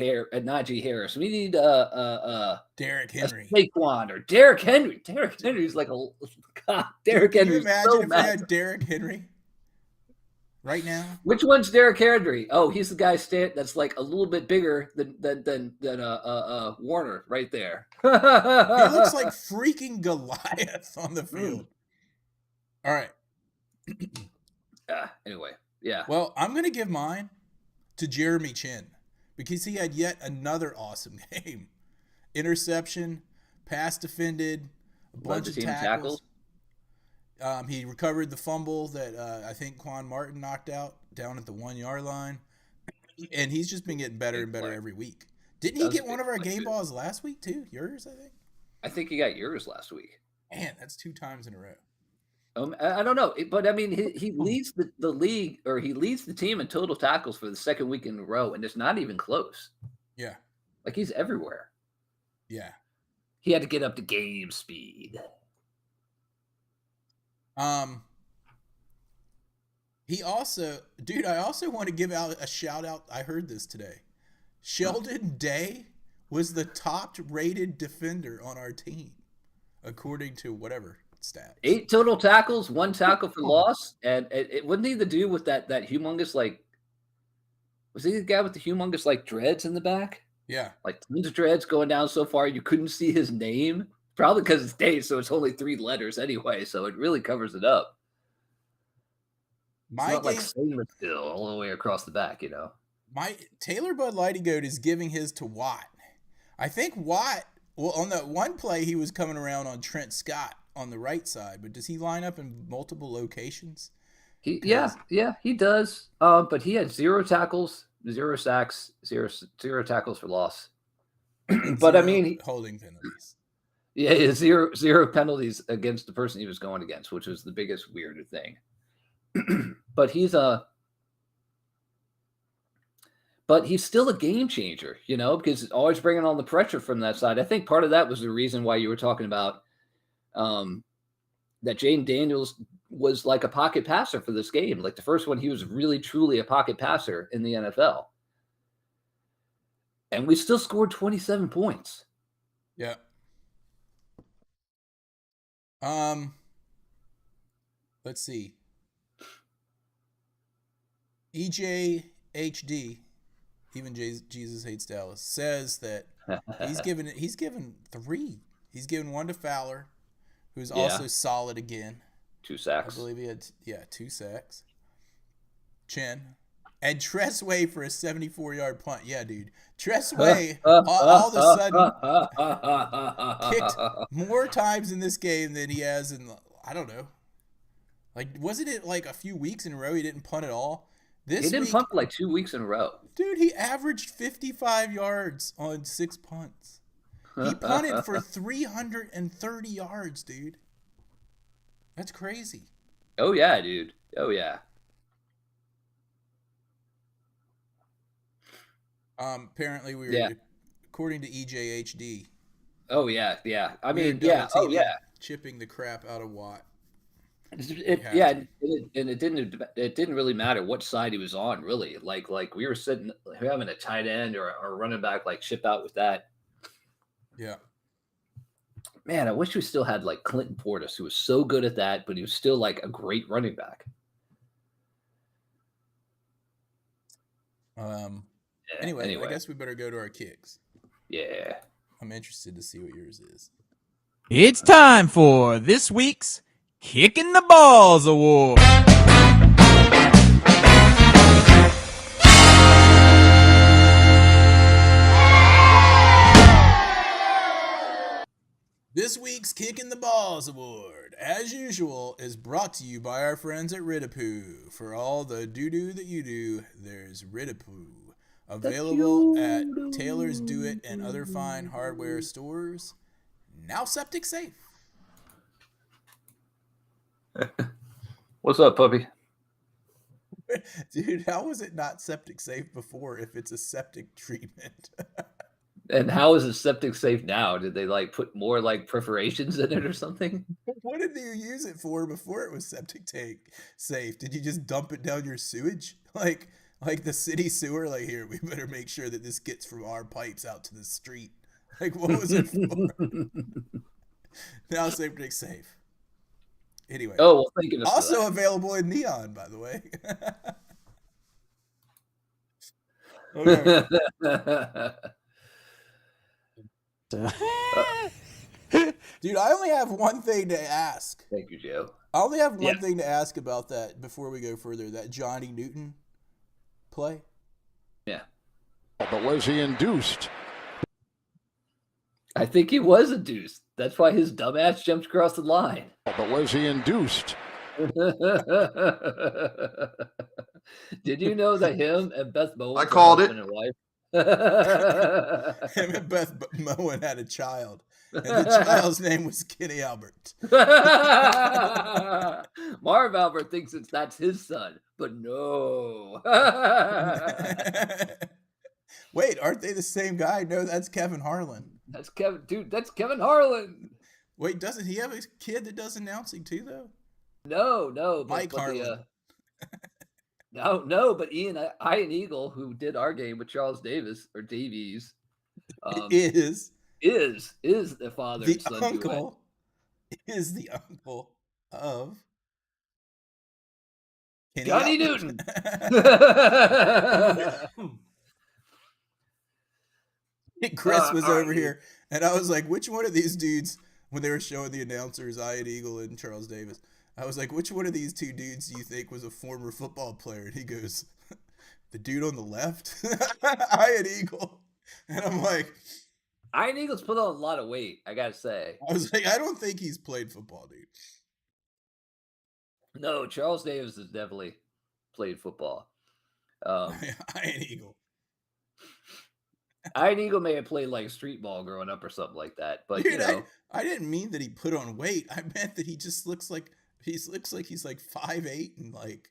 Speaker 4: Harris. We need
Speaker 3: Derrick Henry,
Speaker 4: Saquon, or Derrick Henry. Derrick Henry's like Derrick Henry.
Speaker 3: Can you imagine if we had Derrick Henry right now?
Speaker 4: Which one's Derrick Henry? Oh, he's the guy that's like a little bit bigger than Warner right there.
Speaker 3: He looks like freaking Goliath on the field. All right.
Speaker 4: Anyway, yeah.
Speaker 3: Well, I'm going to give mine to Jeremy Chin because he had yet another awesome game. Interception, pass defended, a bunch of tackles. He recovered the fumble that I think Quan Martin knocked out down at the 1-yard line. And he's just been getting better and better every week. Didn't he get one of our game balls last week too? Yours, I think?
Speaker 4: I think he got yours last week.
Speaker 3: Man, that's 2 times in a row.
Speaker 4: I don't know, but I mean, he leads the league, or he leads the team in total tackles for the second week in a row, and it's not even close.
Speaker 3: Yeah,
Speaker 4: like he's everywhere.
Speaker 3: Yeah,
Speaker 4: he had to get up to game speed.
Speaker 3: He also, dude, I also want to give out a shout out. I heard this today. Sheldon Day was the top rated defender on our team, according to whatever stat.
Speaker 4: 8 total tackles, 1 tackle for loss, and it wouldn't he the dude with that humongous was he the guy with the humongous dreads in the back?
Speaker 3: Yeah,
Speaker 4: tons of dreads going down so far you couldn't see his name. Probably because it's Dave, so it's only 3 letters anyway, so it really covers it up. It's not like stainless steel all the way across the back,
Speaker 3: My Taylor Bud Lighty Goat is giving his to Watt. I think Watt. Well, on that one play, he was coming around on Trent Scott on the right side, but does he line up in multiple locations?
Speaker 4: He does. But he had 0 tackles, 0 sacks, zero tackles for loss. But I mean,
Speaker 3: holding penalties.
Speaker 4: Yeah, zero penalties against the person he was going against, which was the biggest weirder thing. But he's still a game changer, because always bringing on the pressure from that side. I think part of that was the reason why you were talking about that Jaden Daniels was like a pocket passer for this game. Like the first one, he was really, truly a pocket passer in the NFL. And we still scored 27 points.
Speaker 3: Yeah. Let's see. EJHD, even Jesus Hates Dallas, says that he's given 3. He's given 1 to Fowler, who's also solid again.
Speaker 4: 2 sacks.
Speaker 3: I believe he had 2 sacks. Chin. And Tressway for a 74-yard punt. Yeah, dude. Tressway all of a sudden kicked more times in this game than he has in, I don't know. Like, wasn't it like a few weeks in a row he didn't punt at all?
Speaker 4: He didn't punt for like 2 weeks in a row.
Speaker 3: Dude, he averaged 55 yards on 6 punts. He punted for 330 yards, dude. That's crazy.
Speaker 4: Oh, yeah, dude. Oh, yeah.
Speaker 3: Apparently we were, according to EJHD.
Speaker 4: Oh, yeah, yeah. I mean, yeah. Oh, yeah.
Speaker 3: Chipping the crap out of Watt.
Speaker 4: And it didn't really matter what side he was on, really. Like we were having a tight end or running back like chip out with that.
Speaker 3: Yeah.
Speaker 4: Man, I wish we still had like Clinton Portis, who was so good at that, but he was still like a great running back.
Speaker 3: Anyway, I guess we better go to our kicks.
Speaker 4: Yeah.
Speaker 3: I'm interested to see what yours is.
Speaker 6: It's time for this week's Kicking the Balls Award.
Speaker 3: This week's Kicking the Balls Award, as usual, is brought to you by our friends at Ridapoo. For all the doo-doo that you do, there's Ridapoo. Available at Taylor's Do It and other fine hardware stores. Now septic safe.
Speaker 4: What's up, puppy?
Speaker 3: Dude, how was it not septic safe before if it's a septic treatment?
Speaker 4: And how is it septic safe now? Did they like put more like perforations in it or something?
Speaker 3: What did you use it for before it was septic tank safe? Did you just dump it down your sewage? Like the city sewer? Like, here, we better make sure that this gets from our pipes out to the street. Like, what was it for? Now septic safe. Anyway.
Speaker 4: Oh, well, thank you.
Speaker 3: Also available in neon, by the way. Dude, I only have one thing to ask.
Speaker 4: Thank you, Joe.
Speaker 3: I only have one thing to ask about that before we go further. That Johnny Newton play.
Speaker 4: Yeah.
Speaker 5: But was he induced?
Speaker 4: I think he was induced. That's why his dumbass jumped across the line.
Speaker 5: But was he induced?
Speaker 4: Did you know that him and Beth Bowen,
Speaker 7: I called it.
Speaker 4: and wife?
Speaker 3: Him and Beth Moen had a child, and the child's name was Kenny Albert.
Speaker 4: Marv Albert thinks that's his son, but no.
Speaker 3: Wait, aren't they the same guy? No, that's Kevin Harlan.
Speaker 4: That's Kevin, dude. That's Kevin Harlan.
Speaker 3: Wait, doesn't he have a kid that does announcing too, though?
Speaker 4: No.
Speaker 3: Mike Harlan.
Speaker 4: No, but Ian Eagle, who did our game with Charles Davis or Davies,
Speaker 3: is
Speaker 4: the father.
Speaker 3: The
Speaker 4: son
Speaker 3: uncle is the uncle of Kenny
Speaker 4: Johnny
Speaker 3: Albert.
Speaker 4: Newton.
Speaker 3: Chris was over here, and I was like, which one of these dudes, when they were showing the announcers, Ian Eagle and Charles Davis, I was like, which one of these two dudes do you think was a former football player? And he goes, the dude on the left, Ian Eagle. And I'm like,
Speaker 4: Ian Eagle's put on a lot of weight, I gotta say.
Speaker 3: I was like, I don't think he's played football, dude.
Speaker 4: No, Charles Davis has definitely played football.
Speaker 3: Iron Eagle.
Speaker 4: Iron Eagle may have played like street ball growing up or something like that, but
Speaker 3: Dude,
Speaker 4: you know,
Speaker 3: I didn't mean that he put on weight. I meant that he just looks like he's like 5'8" and like.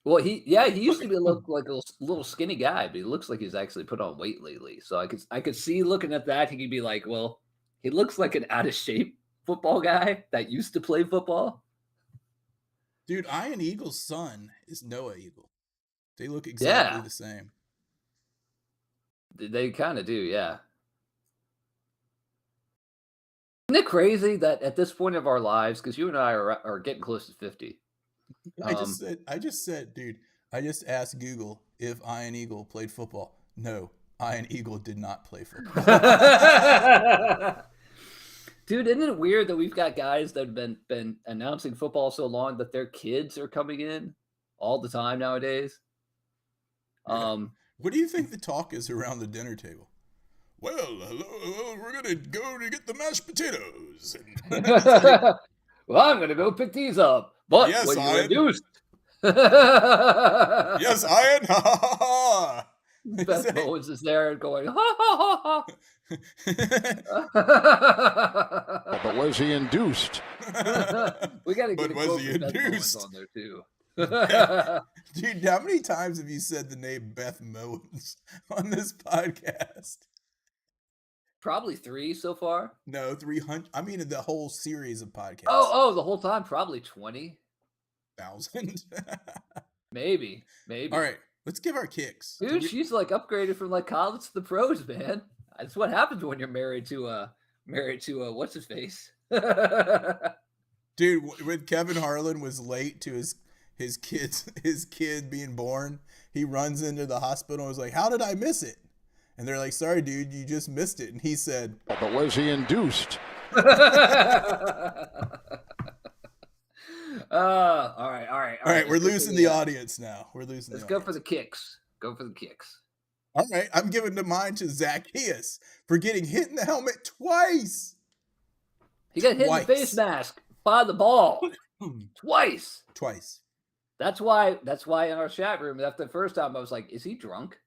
Speaker 4: well, he used to be look like a little skinny guy, but he looks like he's actually put on weight lately. So I could see looking at that, he could be like, well, he looks like an out of shape football guy that used to play football.
Speaker 3: Dude, Iron Eagle's son is Noah Eagle. They look exactly the same.
Speaker 4: They kind of do, yeah. Isn't it crazy that at this point of our lives, because you and I are getting close to 50.
Speaker 3: I just said, dude, I just asked Google if Iron Eagle played football. No, Iron Eagle did not play football.
Speaker 4: Dude, isn't it weird that we've got guys that have been announcing football so long that their kids are coming in all the time nowadays?
Speaker 3: Yeah. What do you think the talk is around the dinner table? Well, hello, we're going to go to get the mashed potatoes.
Speaker 4: Well, I'm going to go pick these up. But
Speaker 3: yes,
Speaker 4: when
Speaker 3: Iron.
Speaker 4: you're reduced.
Speaker 3: Yes, Iron. Ha ha ha.
Speaker 4: Beth Owens is there going, ha ha ha
Speaker 5: Oh, but was he induced?
Speaker 4: ha. We got to get
Speaker 3: But was he
Speaker 4: Beth Owens
Speaker 3: induced?
Speaker 4: on there too.
Speaker 3: Dude, how many times have you said the name Beth Mowens on this podcast?
Speaker 4: Probably 3 so far.
Speaker 3: No, 300. I mean, the whole series of podcasts.
Speaker 4: Oh, the whole time, probably
Speaker 3: 20,000.
Speaker 4: Maybe.
Speaker 3: All right, let's give our kicks.
Speaker 4: Dude, she's like upgraded from like college to the pros, man. That's what happens when you're married to what's his face.
Speaker 3: Dude, when Kevin Harlan was late to his kid being born, he runs into the hospital and was like, "How did I miss it?" And they're like, "Sorry, dude, you just missed it." And he said,
Speaker 5: Oh, but was he induced?
Speaker 4: All right.
Speaker 3: We're losing the audience now.
Speaker 4: Let's go for the kicks. Go for the kicks.
Speaker 3: All right, I'm giving the mine to Zacchaeus for getting hit in the helmet twice.
Speaker 4: He got hit in the face mask by the ball twice. That's why in our chat room, after the first time, I was like, is he drunk?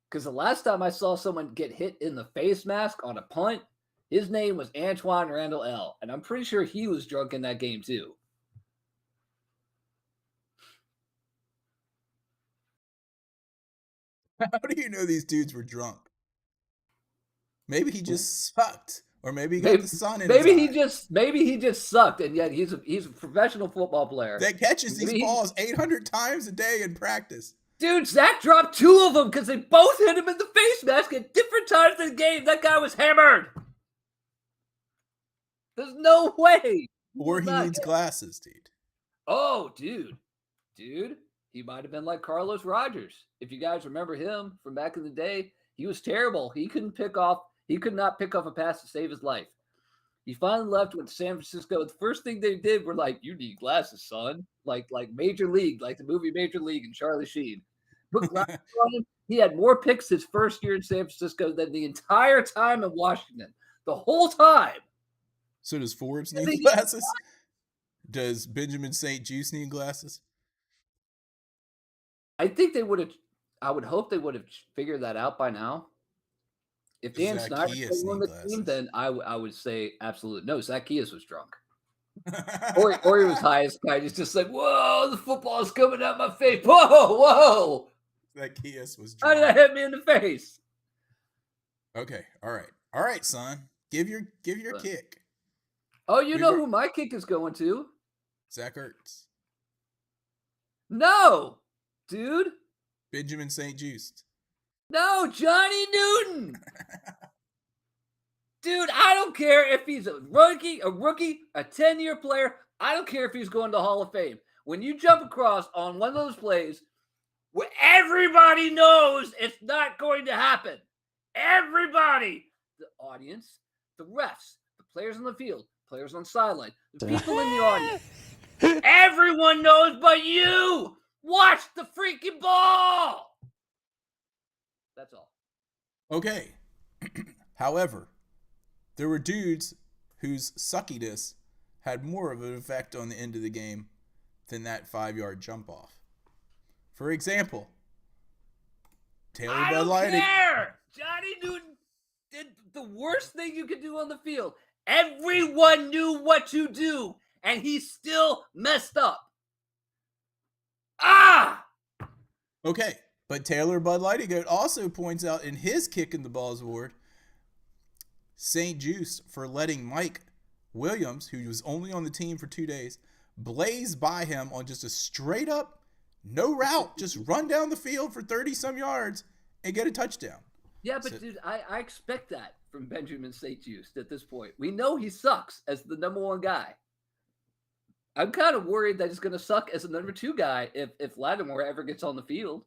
Speaker 4: Because the last time I saw someone get hit in the face mask on a punt, his name was Antoine Randall L. And I'm pretty sure he was drunk in that game too.
Speaker 3: How do you know these dudes were drunk? Maybe he just sucked. Or maybe he got the sun in his eye.
Speaker 4: Maybe he just sucked, and yet he's a professional football player
Speaker 3: that catches these balls 800 times a day in practice.
Speaker 4: Dude, Zach dropped 2 of them because they both hit him in the face mask at different times in the game. That guy was hammered. There's no way.
Speaker 3: Or he needs glasses, dude.
Speaker 4: Oh, dude, he might have been like Carlos Rogers. If you guys remember him from back in the day, he was terrible. He could not pick off a pass to save his life. He finally left, went to San Francisco. The first thing they did were like, "You need glasses, son." Like Major League, like the movie Major League and Charlie Sheen. Put glasses on him. He had more picks his first year in San Francisco than the entire time in Washington. The whole time.
Speaker 3: So does Forbes need glasses? Does Benjamin St. Juice need glasses?
Speaker 4: I think they would have. I would hope they would have figured that out by now. If Dan Snyder won the team, then I would say absolutely no. Zacchaeus was drunk, or he was high as kite. He's just like, "Whoa, the football's coming out my face! Whoa!"
Speaker 3: Zacchaeus was
Speaker 4: drunk. How did that hit me in the face?
Speaker 3: Okay, all right, son. Give your kick.
Speaker 4: Oh, you know who my kick is going to?
Speaker 3: Zach Ertz.
Speaker 4: No, dude.
Speaker 3: Benjamin St. Juiced.
Speaker 4: No, Johnny Newton. Dude, I don't care if he's a rookie, a 10-year player. I don't care if he's going to Hall of Fame. When you jump across on one of those plays where everybody knows it's not going to happen. Everybody. The audience, the refs, the players on the field, players on the sideline, the people in the audience. Everyone knows but you. Watch the freaking ball. That's all.
Speaker 3: Okay. However, there were dudes whose suckiness had more of an effect on the end of the game than that 5-yard jump off. For example, Taylor
Speaker 4: I
Speaker 3: Bud
Speaker 4: don't
Speaker 3: Lighty.
Speaker 4: care. Johnny Newton did the worst thing you could do on the field. Everyone knew what to do, and he still messed up.
Speaker 3: Okay, but Taylor Bud Lighty Goat also points out in his Kicking the Balls award, St. Juice for letting Mike Williams, who was only on the team for 2 days, blaze by him on just a straight up, no route, just run down the field for 30-some yards and get a touchdown.
Speaker 4: Yeah, but dude, I expect that from Benjamin St. Just at this point. We know he sucks as the number 1 guy. I'm kind of worried that he's going to suck as a number 2 guy if Lattimore ever gets on the field.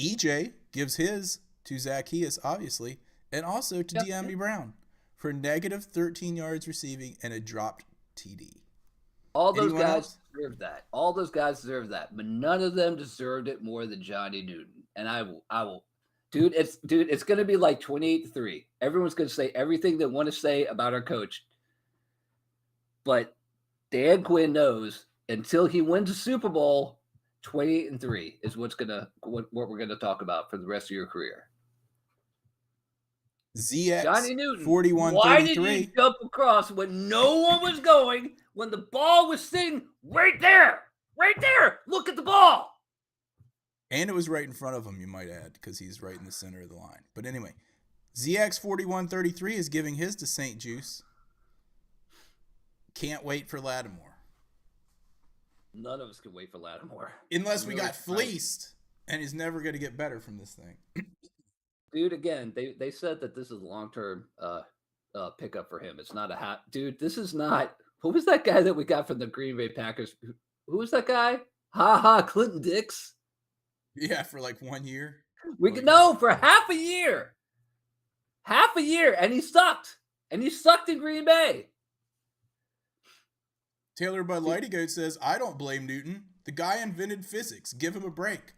Speaker 3: EJ gives his to Zacchaeus, obviously, and also to De'Ami Brown for negative 13 yards receiving and a dropped TD.
Speaker 4: All those
Speaker 3: Anyone
Speaker 4: guys
Speaker 3: else?
Speaker 4: deserve that. All those guys deserve that, but none of them deserved it more than Johnny Newton. And I will. Dude, it's going to be like 28-3. Everyone's going to say everything they want to say about our coach. But Dan Quinn knows until he wins a Super Bowl, 28-3 is what we're going to talk about for the rest of your career.
Speaker 3: ZX
Speaker 4: Johnny Newton,
Speaker 3: 41-33.
Speaker 4: why did you jump across when no one was going, when the ball was sitting right there? Right there. Look at the ball.
Speaker 3: And it was right in front of him, you might add, because he's right in the center of the line. But anyway, ZX 41-33 is giving his to St. Juice. Can't wait for Lattimore.
Speaker 4: None of us can wait for Lattimore.
Speaker 3: Unless we got fleeced, and he's never going to get better from this thing.
Speaker 4: Dude, again, they said that this is a long-term pickup for him. It's not a hat. Dude, this is not. Who was that guy that we got from the Green Bay Packers? Who was that guy? Clinton Dix.
Speaker 3: Yeah, for like 1 year.
Speaker 4: For half a year. Half a year, and he sucked. And he sucked in Green Bay.
Speaker 3: Taylor Bud Lighty Goat says, I don't blame Newton. The guy invented physics. Give him a break.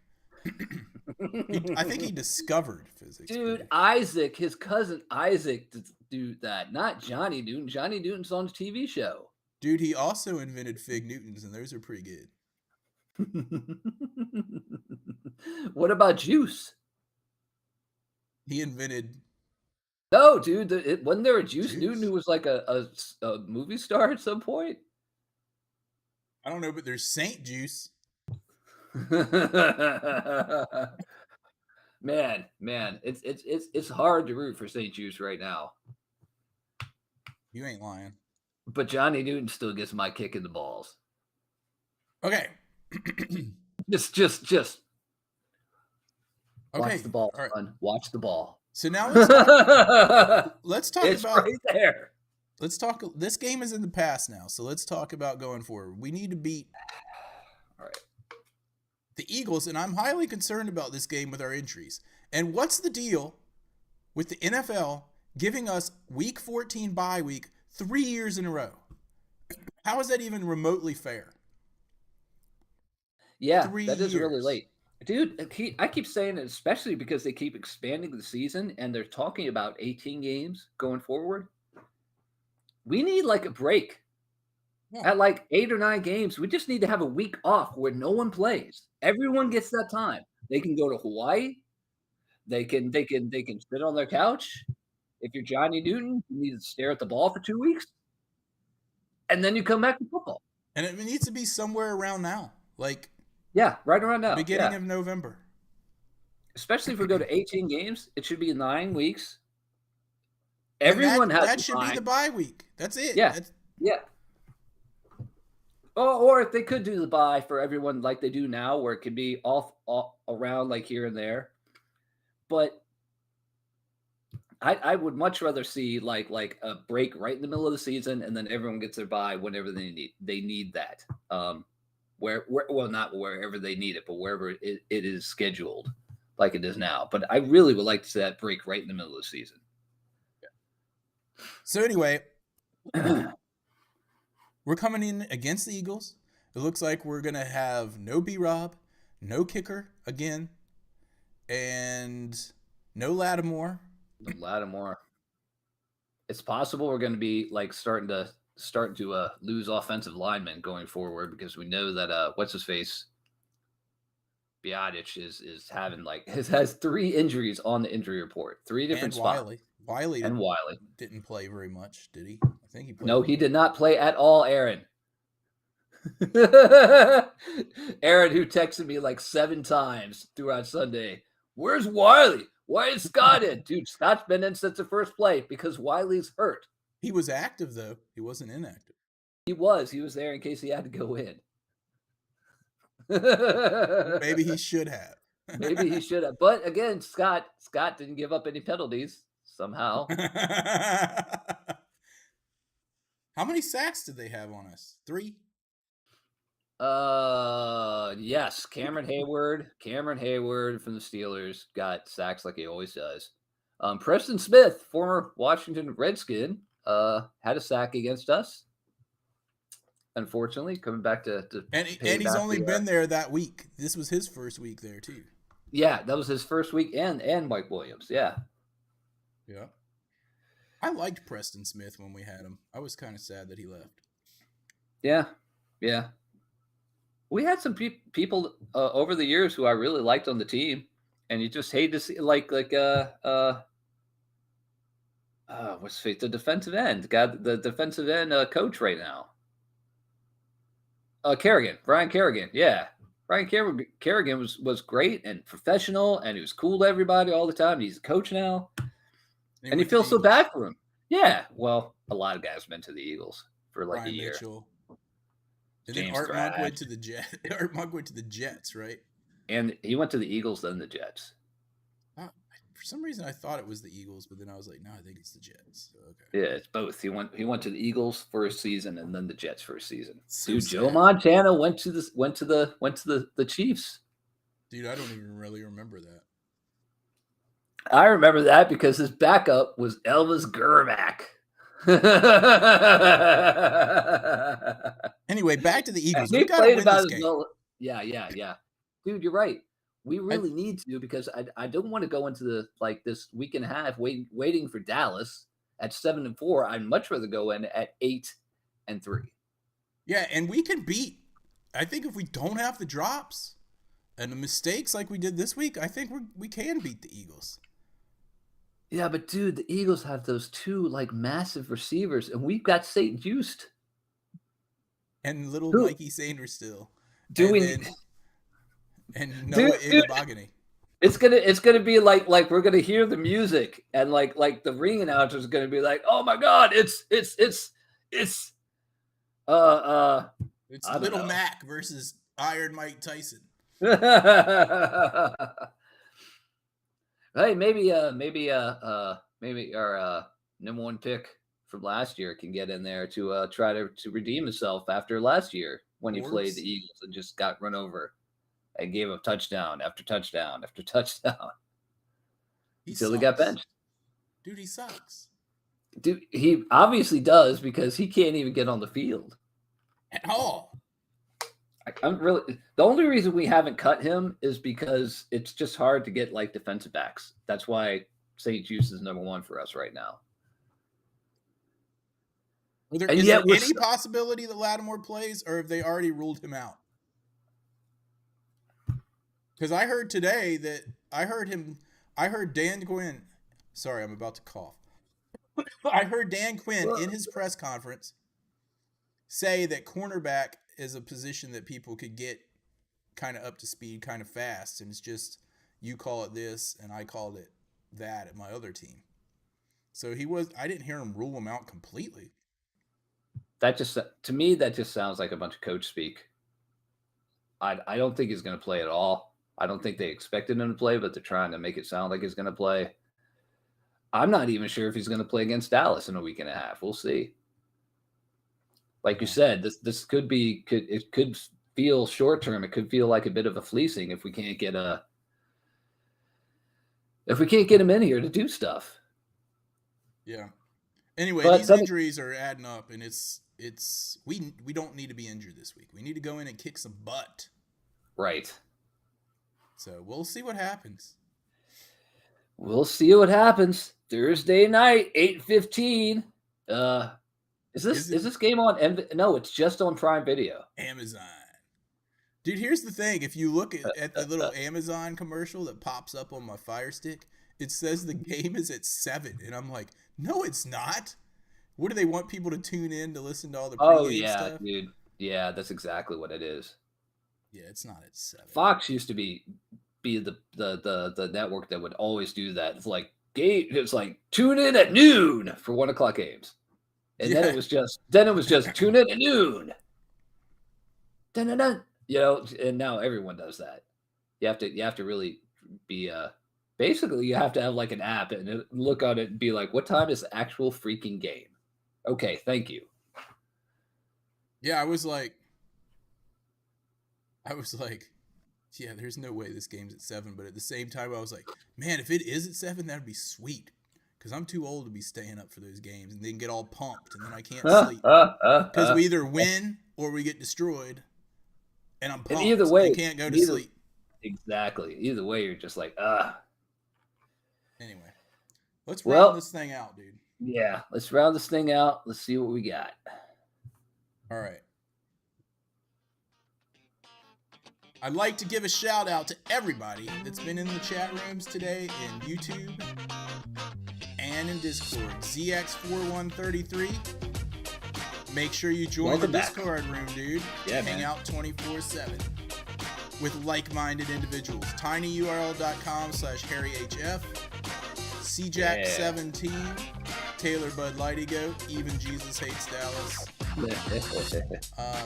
Speaker 3: I think he discovered physics.
Speaker 4: Dude, Isaac, his cousin Isaac, do that. Not Johnny Newton. Johnny Newton's on the TV show.
Speaker 3: Dude, he also invented Fig Newtons, and those are pretty good.
Speaker 4: What about Juice?
Speaker 3: He invented.
Speaker 4: No, dude, wasn't there a Juice Newton who was like a movie star at some point?
Speaker 3: I don't know, but there's Saint Juice.
Speaker 4: man, it's hard to root for St. Juice right now.
Speaker 3: You ain't lying.
Speaker 4: But Johnny Newton still gets my kick in the balls.
Speaker 3: Okay.
Speaker 4: Just watch
Speaker 3: Okay.
Speaker 4: the ball,
Speaker 3: All right.
Speaker 4: son. Watch the ball.
Speaker 3: So now let's talk
Speaker 4: It's
Speaker 3: about
Speaker 4: right there.
Speaker 3: Let's talk. This game is in the past now, so let's talk about going forward. We need to beat
Speaker 4: All right.
Speaker 3: the Eagles, and I'm highly concerned about this game with our injuries. And what's the deal with the NFL giving us Week 14 bye week 3 years in a row? How is that even remotely fair?
Speaker 4: Yeah,
Speaker 3: 3
Speaker 4: that is really
Speaker 3: years.
Speaker 4: late. Dude, I keep saying it, especially because they keep expanding the season and they're talking about 18 games going forward. We need like a break.
Speaker 3: Yeah.
Speaker 4: At like 8 or 9 games, we just need to have a week off where no one plays. Everyone gets that time. They can go to Hawaii. They can sit on their couch. If you're Johnny Newton, you need to stare at the ball for 2 weeks. And then you come back to football.
Speaker 3: And it needs to be somewhere around now, like
Speaker 4: Yeah, right around now.
Speaker 3: beginning of November.
Speaker 4: Especially if we go to 18 games, it should be 9 weeks.
Speaker 3: And
Speaker 4: Everyone has
Speaker 3: that should be the bye week. That's it.
Speaker 4: Yeah.
Speaker 3: That's,
Speaker 4: Yeah. Or if they could do the bye for everyone like they do now, where it can be all around like here and there. But I would much rather see like a break right in the middle of the season, and then everyone gets their bye whenever they need that. Well, not wherever they need it, but wherever it is scheduled, like it is now. But I really would like to see that break right in the middle of the season.
Speaker 3: So anyway, we're coming in against the Eagles. It looks like we're going to have no B-Rob, no kicker again, and no Lattimore.
Speaker 4: Lattimore. It's possible we're going to be like starting to starting to lose offensive linemen going forward because we know that what's his face Biotic is having has 3 injuries on the injury report, 3 different
Speaker 3: And
Speaker 4: spots.
Speaker 3: Wiley
Speaker 4: And Wiley
Speaker 3: didn't play very much, did he? I think he played.
Speaker 4: No, he did not play at all, Aaron. Aaron, who texted me like 7 times throughout Sunday. Where's Wiley? Why is Scott in? Dude, Scott's been in since the first play because Wiley's hurt.
Speaker 3: He was active, though. He wasn't inactive.
Speaker 4: He was there in case he had to go in.
Speaker 3: Maybe he should have.
Speaker 4: Maybe he should have. But again, Scott didn't give up any penalties somehow.
Speaker 3: How many sacks did they have on us? 3?
Speaker 4: Yes. Cameron Hayward from the Steelers got sacks like he always does. Preston Smith, former Washington Redskin, had a sack against us. Unfortunately, coming back to
Speaker 3: and he's only been there that week. This was his first week there too.
Speaker 4: Yeah, that was his first week, and Mike Williams. Yeah.
Speaker 3: I liked Preston Smith when we had him. I was kind of sad that he left.
Speaker 4: Yeah. We had some people over the years who I really liked on the team, and you just hate to see what's the defensive end the defensive end coach right now. Brian Kerrigan. Yeah. Brian Kerrigan was great and professional, and he was cool to everybody all the time. He's a coach now, and you feel so bad for him. Yeah. Well, a lot of guys went to the Eagles for like
Speaker 3: Brian
Speaker 4: a year.
Speaker 3: Mitchell. And then Art Monk went to the Jets. Art Monk went to the Jets, right?
Speaker 4: And he went to the Eagles, then the Jets.
Speaker 3: For some reason, I thought it was the Eagles, but then I was like, no, I think it's the Jets. So, okay.
Speaker 4: Yeah, it's both. He went to the Eagles for a season, and then the Jets for a season.
Speaker 3: So
Speaker 4: Dude,
Speaker 3: sad.
Speaker 4: Joe Montana went to the Chiefs.
Speaker 3: Dude, I don't even really remember that.
Speaker 4: I remember that because his backup was Elvis Grbac.
Speaker 3: Anyway, back to the Eagles.
Speaker 4: He
Speaker 3: We got to
Speaker 4: played
Speaker 3: win
Speaker 4: about
Speaker 3: this
Speaker 4: as
Speaker 3: game.
Speaker 4: well. Yeah. Dude, you're right. We really need to because I don't want to go into this week and a half waiting for Dallas at 7-4. I'd much rather go in at 8-3.
Speaker 3: Yeah, and we can beat. I think if we don't have the drops and the mistakes like we did this week, I think we can beat the Eagles.
Speaker 4: Yeah, but dude, the Eagles have those 2 massive receivers, and we've got St. Just
Speaker 3: and little Mikey Sanders still. And Noah Igabogany.
Speaker 4: It's gonna be like we're gonna hear the music, and like the ring announcer is gonna be like, "Oh my God, it's
Speaker 3: Little Mac versus Iron Mike Tyson."
Speaker 4: Hey, maybe our number 1 pick from last year can get in there to try to redeem himself after last year when he played the Eagles and just got run over and gave up touchdown after touchdown after touchdown until he got benched.
Speaker 3: Dude, he sucks.
Speaker 4: Dude, he obviously does because he can't even get on the field
Speaker 3: at all.
Speaker 4: The only reason we haven't cut him is because it's just hard to get defensive backs. That's why St. Just is number 1 for us right now.
Speaker 3: Is there any possibility that Lattimore plays, or have they already ruled him out? Because I heard today that I heard Dan Quinn. Sorry, I'm about to cough. I heard Dan Quinn in his press conference say that cornerback is a position that people could get kind of up to speed kind of fast, and it's just you call it this and I called it that at my other team. So I didn't hear him rule him out completely.
Speaker 4: To me that just sounds like a bunch of coach speak. I don't think he's going to play at all. I don't think they expected him to play, but they're trying to make it sound like he's going to play. I'm not even sure if he's going to play against Dallas in a week and a half. We'll see. Like you said, this could feel short term. It could feel like a bit of a fleecing if we can't get him in here to do stuff.
Speaker 3: Yeah. Anyway, these injuries are adding up, and we don't need to be injured this week. We need to go in and kick some butt.
Speaker 4: Right.
Speaker 3: So we'll see what happens.
Speaker 4: We'll see what happens Thursday night, 8:15. Is this game on? No, it's just on Prime Video.
Speaker 3: Amazon. Dude, here's the thing. If you look at the little Amazon commercial that pops up on my Fire Stick, it says the game is at 7. And I'm like, no, it's not. What do they want people to tune in to listen to all the pregame stuff?
Speaker 4: Dude. Yeah, that's exactly what it is.
Speaker 3: Yeah, it's not at 7.
Speaker 4: Fox used to be the network that would always do that. It's like tune in at noon for 1 o'clock games. And then it was just tune in at noon. Dun-dun-dun. You know, and now everyone does that. You have to really be basically you have to have like an app and look on it and be like, what time is the actual freaking game? Okay, thank you.
Speaker 3: Yeah, I was like, yeah, there's no way this game's at 7. But at the same time, I was like, man, if it is at 7, that'd be sweet. Because I'm too old to be staying up for those games and then get all pumped and then I can't sleep. Because we either win or we get destroyed. And I'm pumped. And either way, I can't go to sleep.
Speaker 4: Exactly. Either way, you're just like,
Speaker 3: Anyway, let's round this thing out, dude.
Speaker 4: Yeah, let's round this thing out. Let's see what we got.
Speaker 3: All right. I'd like to give a shout out to everybody that's been in the chat rooms today in YouTube and in Discord. ZX4133. Make sure you join the Discord room, dude.
Speaker 4: Yeah,
Speaker 3: hang out 24/7 with like-minded individuals. tinyurl.com/HarryHF. CJack17. Taylor Bud Lighty Goat. Even Jesus Hates Dallas.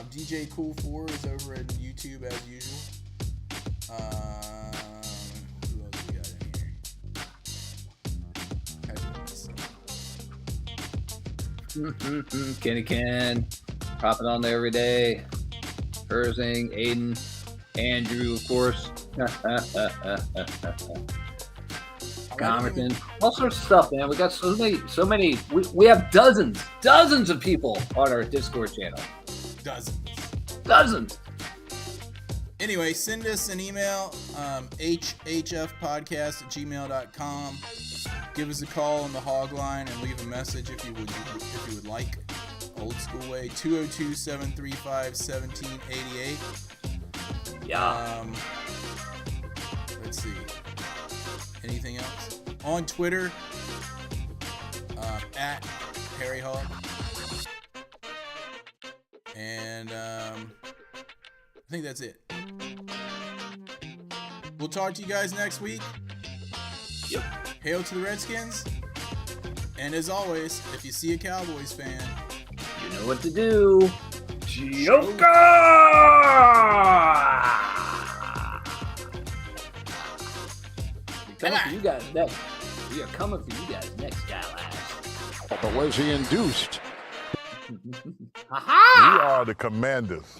Speaker 3: DJ Cool 4 is over at YouTube as usual. Who else we got in here?
Speaker 4: Kenny Ken, popping on there every day. Herzing, Aiden, Andrew, of course. Comerton, all sorts of stuff, man. We got so many. We have dozens of people on our Discord channel. Dozens.
Speaker 3: Anyway, send us an email, hhfpodcast@gmail.com. Give us a call on the hog line and leave a message if you would like. Old school way, 202-735-1788.
Speaker 4: Yeah.
Speaker 3: Let's see. Anything else? On Twitter, at Harry Hog. And I think that's it. We'll talk to you guys next week.
Speaker 4: Yep.
Speaker 3: Hail to the Redskins. And as always, if you see a Cowboys fan,
Speaker 4: you know what to do. Joker! Coming for you guys next. We are coming for you guys next, guys.
Speaker 5: But was he induced?
Speaker 8: We are the Commanders.